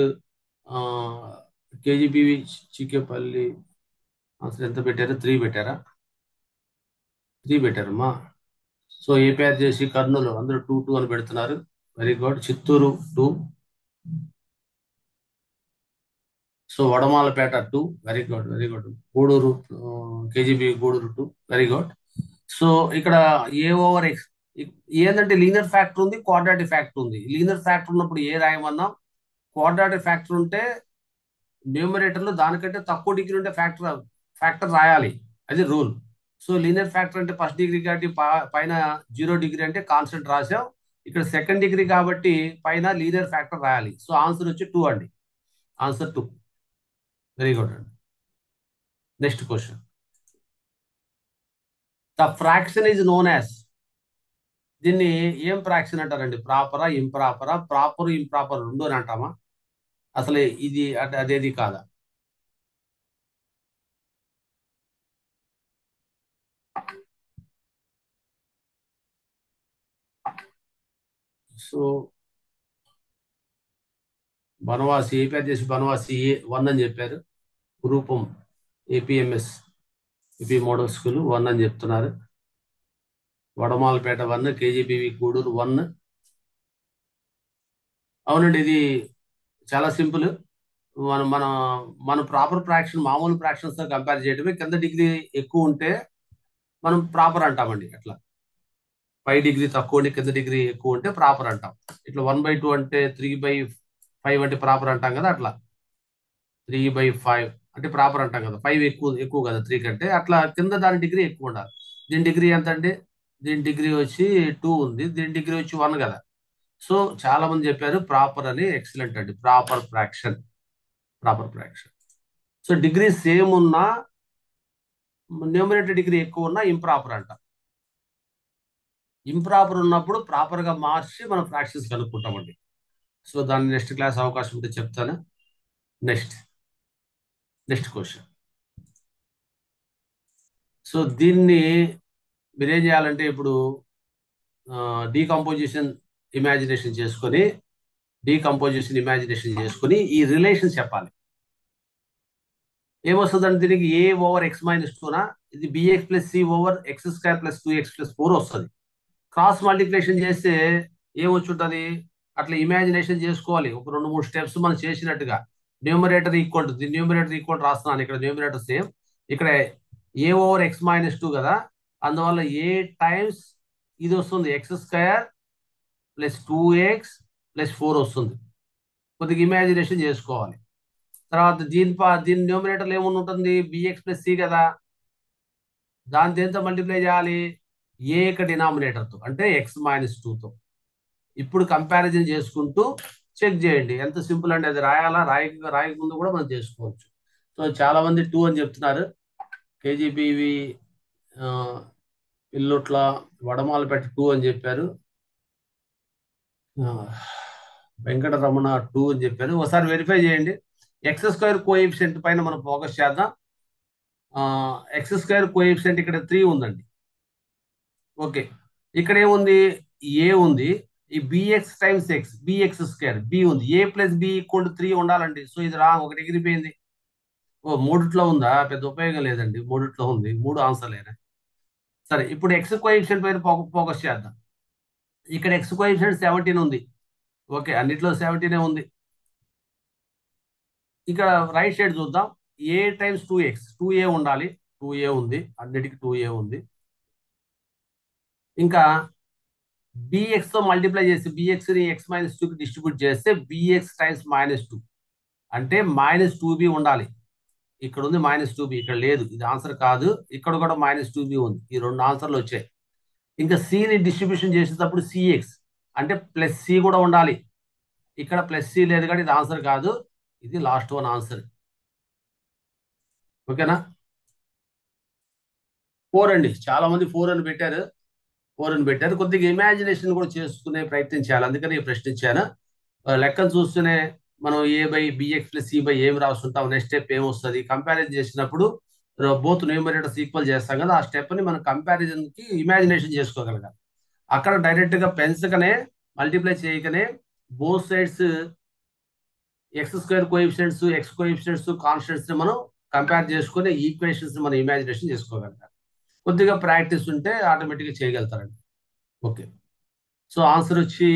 KGBV Chikepalli answer ఎంత పెట్టారు, 3 పెట్టారా? 3 పెట్టారమ్మా. సో ఏ పేరు చేసి కర్నూలు అందరూ 2 2 అని పెడుతున్నారు. Very good. Chittoor 2. So Vadamalapeta 2. Very good, very good. Gudur, KGB Gudur 2. Very good. So ఇక్కడ A/X ఏంటంటే లీనియర్ ఫ్యాక్టర్ ఉంది, క్వాడ్రాటిక్ ఫ్యాక్టర్ ఉంది. లీనియర్ ఫ్యాక్టర్ ఉన్నప్పుడు ఏ రాయమన్నాం, క్వాడ్రాటిక్ ఫ్యాక్టర్ ఉంటే న్యూమరేటర్ లో దానికంటే తక్కువ డిగ్రీ ఉంటే ఫ్యాక్టర్ రాయాలి, అది రూల్. సో లీనియర్ ఫ్యాక్టర్ అంటే ఫస్ట్ డిగ్రీ కాబట్టి పైన 0 డిగ్రీ అంటే కాన్స్టెంట్ రాసాం. ఇక్కడ సెకండ్ డిగ్రీ కాబట్టి పైన లీనియర్ ఫ్యాక్టర్ రాయాలి. సో ఆన్సర్ వచ్చి 2 అండి. ఆన్సర్ 2. వెరీ గుడ్ అండి. Next question. The fraction is known as, దీన్ని ఏం ఫ్రాక్షన్ అంటారండి? ప్రాపరా, ఇంప్రాపరా? ప్రాపర్ ఇంప్రాపర్ రెండు అని అంటామా? అసలు ఇది అదేది కాదా? సో బనవాసి, ఏపీ చేసి బనవాసి 1 అని చెప్పారు. రూపం ఏపీఎంఎస్, ఏపీ మోడల్ స్కూల్ 1 అని చెప్తున్నారు. వడమాలపేట 1, కేజీబీవి గూడూరు 1. అవునండి, ఇది చాలా సింపుల్. మన మన మన ప్రాపర్ ఫ్రాక్షన్ మామూలు ఫ్రాక్షన్స్ తో కంపేర్ చేయడమే. కింద డిగ్రీ ఎక్కువ ఉంటే మనం ప్రాపర్ అంటామండి. అట్లా పై డిగ్రీ తక్కువ ఉండి కింద డిగ్రీ ఎక్కువ ఉంటే ప్రాపర్ అంటాం. ఇట్లా 1/2 అంటే 3/5 అంటే ప్రాపర్ అంటాం కదా. అట్లా 3/5 అంటే ప్రాపర్ అంటాం కదా. 5 ఎక్కువ ఎక్కువ కదా 3 కంటే. అట్లా కింద దాని డిగ్రీ ఎక్కువ ఉండాలి. దీని డిగ్రీ ఎంత అండి? దీని డిగ్రీ వచ్చి 2 ఉంది, దీని డిగ్రీ వచ్చి 1 కదా. సో చాలా మంది చెప్పారు ప్రాపర్ అని. ఎక్సలెంట్ అండి, proper fraction. Proper fraction. So degree same ఉన్నా, న్యూమరేటర్ డిగ్రీ ఎక్కువ ఉన్నా ఇంప్రాపర్ అంట. ఇంప్రాపర్ ఉన్నప్పుడు ప్రాపర్ గా మార్చి మనం ఫ్రాక్షన్స్ కనుక్కుంటామండి. సో దాన్ని నెక్స్ట్ క్లాస్ అవకాశం ఉంటే చెప్తాను. Next next question. సో దీన్ని మీరేం చేయాలంటే ఇప్పుడు డీకంపోజిషన్ ఇమాజినేషన్ చేసుకొని ఈ రిలేషన్ చెప్పాలి. ఏమొస్తుందంటే దీనికి A/x-2నా, ఇది bx + c/x² + 2x + 4 వస్తుంది. క్రాస్ మల్టిప్లికేషన్ చేస్తే ఏమొచ్చుంటది, అట్లా ఇమాజినేషన్ చేసుకోవాలి. ఒక 2 3 స్టెప్స్ మనం చేసినట్టుగా. Numerator equal to, numerator equal రాస్తున్నాను ఇక్కడ. న్యూమరేటర్ సేమ్, ఇక్కడ A/x-2 కదా, అందువల్ల A టైమ్స్ ఇది వస్తుంది, x² + 2x + 4 వస్తుంది. కొద్దిగా ఇమాజినేషన్ చేసుకోవాలి. తర్వాత దీని న్యూమరేటర్లో ఏముంటుంది, bx + c కదా, దాని దేంతో మల్టిప్లై చేయాలి, ఏ యొక్క డినామినేటర్తో అంటే x-2తో. ఇప్పుడు కంపారిజన్ చేసుకుంటూ చెక్ చేయండి. ఎంత సింపుల్ అండి, అది రాయాలా రాయకముందు కూడా మనం చేసుకోవచ్చు. సో చాలా మంది 2 అని చెప్తున్నారు. కేజీబీవి ఇల్లుట్ల వడమాలపేట 2 అని చెప్పారు. వెంకటరమణ 2 అని చెప్పారు. ఒకసారి వెరిఫై చేయండి. x² కోఎఫిషియంట్ పైన మనం ఫోకస్ చేద్దాం. x² కోఎఫిషియంట్ ఇక్కడ 3 ఉందండి. ఓకే, ఇక్కడ ఏముంది, ఏ ఉంది, ఈ బిఎక్స్ టైమ్స్ ఎక్స్, బిఎక్స్² బి ఉంది, a + b = 3 ఉండాలండి. సో ఇది ఒకటి ఎగిరిపోయింది. ఓ మూడిట్లో ఉందా, పెద్ద ఉపయోగం లేదండి. మూడిట్లో ఉంది, 3 ఆన్సర్లేనా. సరే, ఇప్పుడు ఎక్స్ కోఎఫిషియంట్ పైన ఫోకస్ చేద్దాం. ఇక్కడ ఎక్స్ కోఎఫిషియంట్ 17 ఉంది. ఓకే, అన్నిట్లో 17 ఉంది. ఇక రైట్ సైడ్ చూద్దాం. a × 2x, 2a ఉండాలి. 2a ఉంది, అన్నిటికీ 2a ఉంది. ఇంకా bx తో మల్టిప్లై చేసి bx ని x-2కి డిస్ట్రిబ్యూట్ చేస్తే bx × -2 అంటే -2b ఉండాలి. ఇక్కడ ఉంది -2b, ఇక్కడ లేదు, ఇది ఆన్సర్ కాదు. ఇక్కడ కూడా -2b ఉంది. ఈ 2 ఆన్సర్లు వచ్చాయి. ఇంకా c ని డిస్ట్రిబ్యూషన్ చేసేటప్పుడు cx అంటే +c కూడా ఉండాలి. ఇక్కడ +c లేదు కానీ ఇది ఆన్సర్ కాదు. ఇది లాస్ట్ వన్ ఆన్సర్. ఓకేనా. 4 అండి, చాలా మంది 4 అని పెట్టారు. 4 అని పెట్టారు. కొద్దిగా ఇమాజినేషన్ కూడా చేసుకునే ప్రయత్నం చేయాలి, అందుకని ప్రశ్నించాను. లెక్కను చూస్తూనే మనం a/bx + c/ ఏమి రాస్తుంటాం, నెక్స్ట్ స్టెప్ ఏమొస్తుంది, కంపారిజన్ చేసినప్పుడు బోత్ న్యూమరేటర్స్ ఈక్వల్ చేస్తాం కదా, ఆ స్టెప్ ని మనం కంపారిజన్ కి ఇమాజినేషన్ చేసుకోగలగాలి. అక్కడ డైరెక్ట్ గా పెంచకనే మల్టిప్లై చేయకనే both sides x² coefficients, x coefficients, constants ని మనం కంపేర్ చేసుకుని ఈక్వేషన్స్ మనం ఇమాజినేషన్ చేసుకోగలగాలి. కొద్దిగా ప్రాక్టీస్ ఉంటే ఆటోమేటిక్గా చేయగలుగుతారండి. ఓకే, సో ఆన్సర్ వచ్చి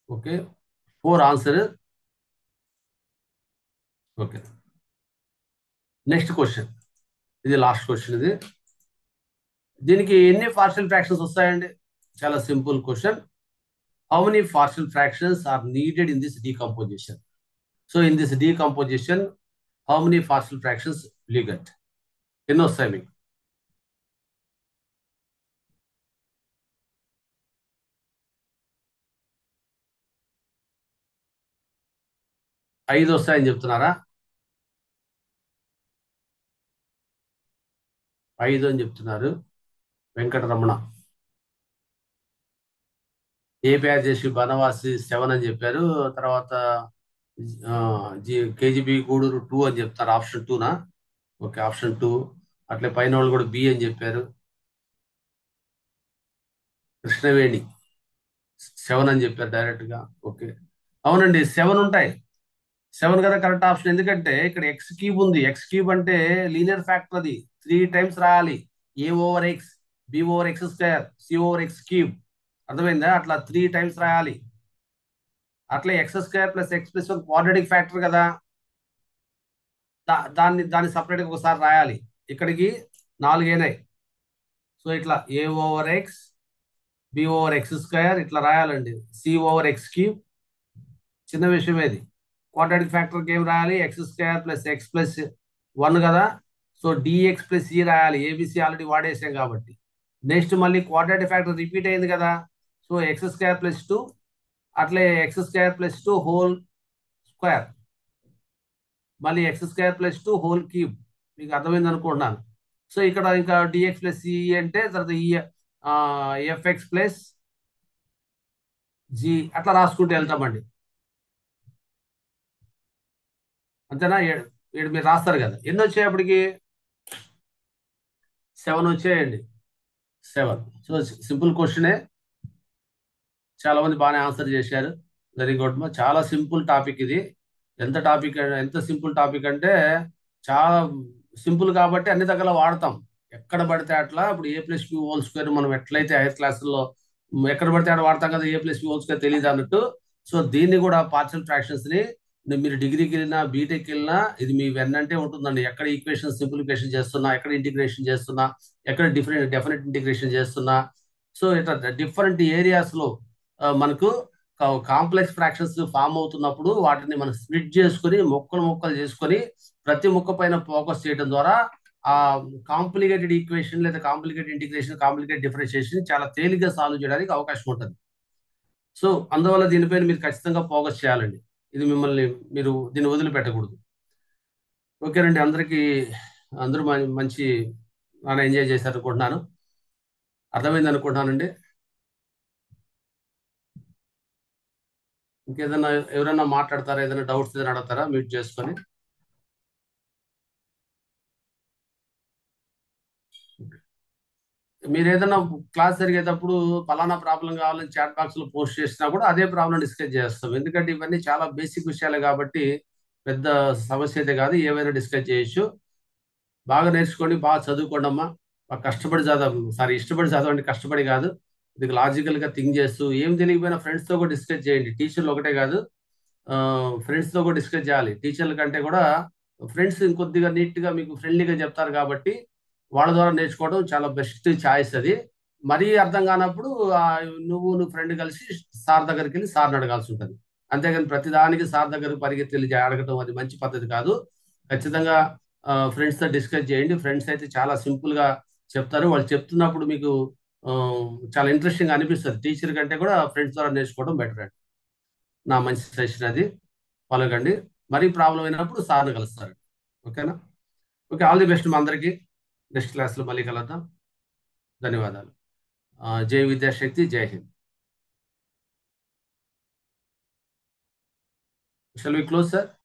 okay 4 answer. Okay, next question, ఇది లాస్ట్ క్వశ్చన్. ఇది దీనికి ఎన్ని పార్షియల్ ఫ్రాక్షన్స్ వస్తాయండి? చాలా simple question. How many partial fractions are needed in this decomposition? So in this decomposition how many partial fractions will you get? ఎన్ని వస్తాయి మీకు? ఐదు వస్తాయని చెప్తున్నారా? 5 అని చెప్తున్నారు వెంకటరమణ. ఏ పేరు చేసి బనవాసి 7 అని చెప్పారు. తర్వాత కేజీబీ గూడూరు 2 అని చెప్తారు. ఆప్షన్ 2నా? Okay, option 2. అట్లే పైన వాళ్ళు కూడా బి అని చెప్పారు. కృష్ణవేణి 7 అని చెప్పారు డైరెక్ట్ గా. ఓకే, అవునండి, 7 ఉంటాయి. 7 కదా కరెక్ట్ ఆప్షన్. ఎందుకంటే ఇక్కడ x³ ఉంది. x³ అంటే లీనియర్ ఫ్యాక్టర్, అది 3 టైమ్స్ రాయాలి. a/x, b/x², c/x³. అర్థమైందా? అట్లా 3 టైమ్స్ రాయాలి. అట్లా x² + x+1 క్వాడ్రాటిక్ ఫ్యాక్టర్ కదా, దాన్ని సపరేట్ గా ఒకసారి రాయాలి. ఇక్కడికి 4 అయినాయి. సో ఇట్లా a/x, b/x² ఇట్లా రాయాలండి. c/x³. చిన్న విషయం ఏది, క్వాడ్రాటిక్ ఫ్యాక్టర్ ఏం రాయాలి? x² + x+1 కదా. సో dx + e రాయాలి. ఏబిసి ఆల్రెడీ వాడేసాం కాబట్టి. నెక్స్ట్ మళ్ళీ క్వాడ్రాటిక్ ఫ్యాక్టర్ రిపీట్ అయింది కదా. సో x² + 2, అట్లే x² + 2 హోల్ స్క్వేర్, మళ్ళీ x² + 2 హోల్ క్యూబ్. మీకు అర్థమైంది అనుకుంటున్నాను. సో ఇక్కడ ఇంకా dx + e అంటే తర్వాత fx + g అట్లా రాసుకుంటూ వెళ్తామండి. అంతేనా? ఏడు మీరు రాస్తారు కదా. ఎన్ని వచ్చాయప్పటికి? 7 వచ్చాయండి. 7. సో సింపుల్ క్వశ్చనే, చాలా మంది బాగానే ఆన్సర్ చేశారు. Very good. చాలా సింపుల్ టాపిక్ ఇది. ఎంత సింపుల్ టాపిక్ అంటే చాలా సింపుల్ కాబట్టి అన్ని దగ్గర వాడతాం. ఎక్కడ పడితే అట్లా. ఇప్పుడు a+b² మనం ఎట్లయితే హైయర్ క్లాసుల్లో ఎక్కడ పడితే అక్కడ వాడతాం కదా, a+b² తెలియదు అన్నట్టు. సో దీన్ని కూడా పార్షియల్ ఫ్రాక్షన్స్ ని మీరు డిగ్రీకి వెళ్ళినా బీటెక్ వెళ్ళినా ఇది మీ వెన్నంటే ఉంటుందండి. ఎక్కడ ఈక్వేషన్ సింప్లిఫికేషన్ చేస్తున్నా, ఎక్కడ ఇంటిగ్రేషన్ చేస్తున్నా, ఎక్కడ డెఫినెట్ ఇంటిగ్రేషన్ చేస్తున్నా. సో ఇట్లా డిఫరెంట్ ఏరియాస్ లో మనకు కాంప్లెక్స్ ఫ్రాక్షన్స్ ఫామ్ అవుతున్నప్పుడు వాటిని మనం స్ప్లిట్ చేసుకుని ముక్కలు చేసుకొని ప్రతి ముక్క పైన ఫోకస్ చేయడం ద్వారా ఆ కాంప్లికేటెడ్ ఈక్వేషన్ లేదా కాంప్లికేటెడ్ ఇంటిగ్రేషన్, కాంప్లికేటెడ్ డిఫరెన్షియేషన్ చాలా తేలిగ్గా సాల్వ్ చేయడానికి అవకాశం ఉంటుంది. సో అందువల్ల దీనిపైన మీరు ఖచ్చితంగా ఫోకస్ చేయాలండి. ఇది మిమ్మల్ని మీరు దీన్ని వదిలిపెట్టకూడదు. ఓకేనండి. అందరూ మంచి ఎంజాయ్ చేశారు అనుకుంటున్నాను. అర్థమైంది అనుకుంటున్నానండి. ఇంకేదన్నా ఎవరైనా మాట్లాడతారా? ఏదైనా డౌట్స్ ఏదైనా అడుగుతారా మ్యూట్ చేసుకొని? మీరు ఏదైనా క్లాస్ జరిగేటప్పుడు ఫలానా ప్రాబ్లం కావాలని చాట్ బాక్స్ లో పోస్ట్ చేసినా కూడా అదే ప్రాబ్లం డిస్కస్ చేస్తాం. ఎందుకంటే ఇవన్నీ చాలా బేసిక్ విషయాలే కాబట్టి పెద్ద సమస్య అయితే కాదు. ఏవైనా డిస్కస్ చేయొచ్చు. బాగా నేర్చుకోండి, బాగా చదువుకోండి అమ్మా. బాగా కష్టపడి చదవం సారీ ఇష్టపడి చదవండి, కష్టపడి కాదు. ఇది లాజికల్ గా థింక్ చేస్తూ ఏం తెలియకపోయినా ఫ్రెండ్స్ తో కూడా డిస్కస్ చేయండి. టీచర్లు ఒకటే కాదు, ఫ్రెండ్స్ తో కూడా డిస్కస్ చేయాలి. టీచర్ల కంటే కూడా ఫ్రెండ్స్ ఇంకొద్దిగా నీట్ గా మీకు ఫ్రెండ్లీగా చెప్తారు కాబట్టి వాళ్ళ ద్వారా నేర్చుకోవడం చాలా బెస్ట్ చాయిస్ అది. మరీ అర్థం కానప్పుడు ఆ, నువ్వు ఫ్రెండ్ కలిసి సార్ దగ్గరికి వెళ్ళి సార్ని అడగాల్సి ఉంటుంది. అంతేగాని ప్రతిదానికి సార్ దగ్గరకు పరిగెత్తి వెళ్ళి అడగటం అది మంచి పద్ధతి కాదు. ఖచ్చితంగా ఫ్రెండ్స్ తో డిస్కస్ చేయండి. ఫ్రెండ్స్ అయితే చాలా సింపుల్ గా చెప్తారు. వాళ్ళు చెప్తున్నప్పుడు మీకు ఆ, చాలా ఇంట్రెస్టింగ్ అనిపిస్తుంది. టీచర్ కంటే కూడా ఫ్రెండ్స్ ద్వారా నేర్చుకోవడం బెటర్ అండి. నా మంచి సజెషన్ అది. ఫాలో కండి. మరీ ప్రాబ్లం అయినప్పుడు సార్ని కలుస్తారు. ఓకేనా? ఓకే, ఆల్ ది బెస్ట్ మా అందరికి. నెక్స్ట్ క్లాస్లో మళ్ళీ కలుద్దాం. ధన్యవాదాలు. జై విద్యాశక్తి, జై Hind. Shall we close sir?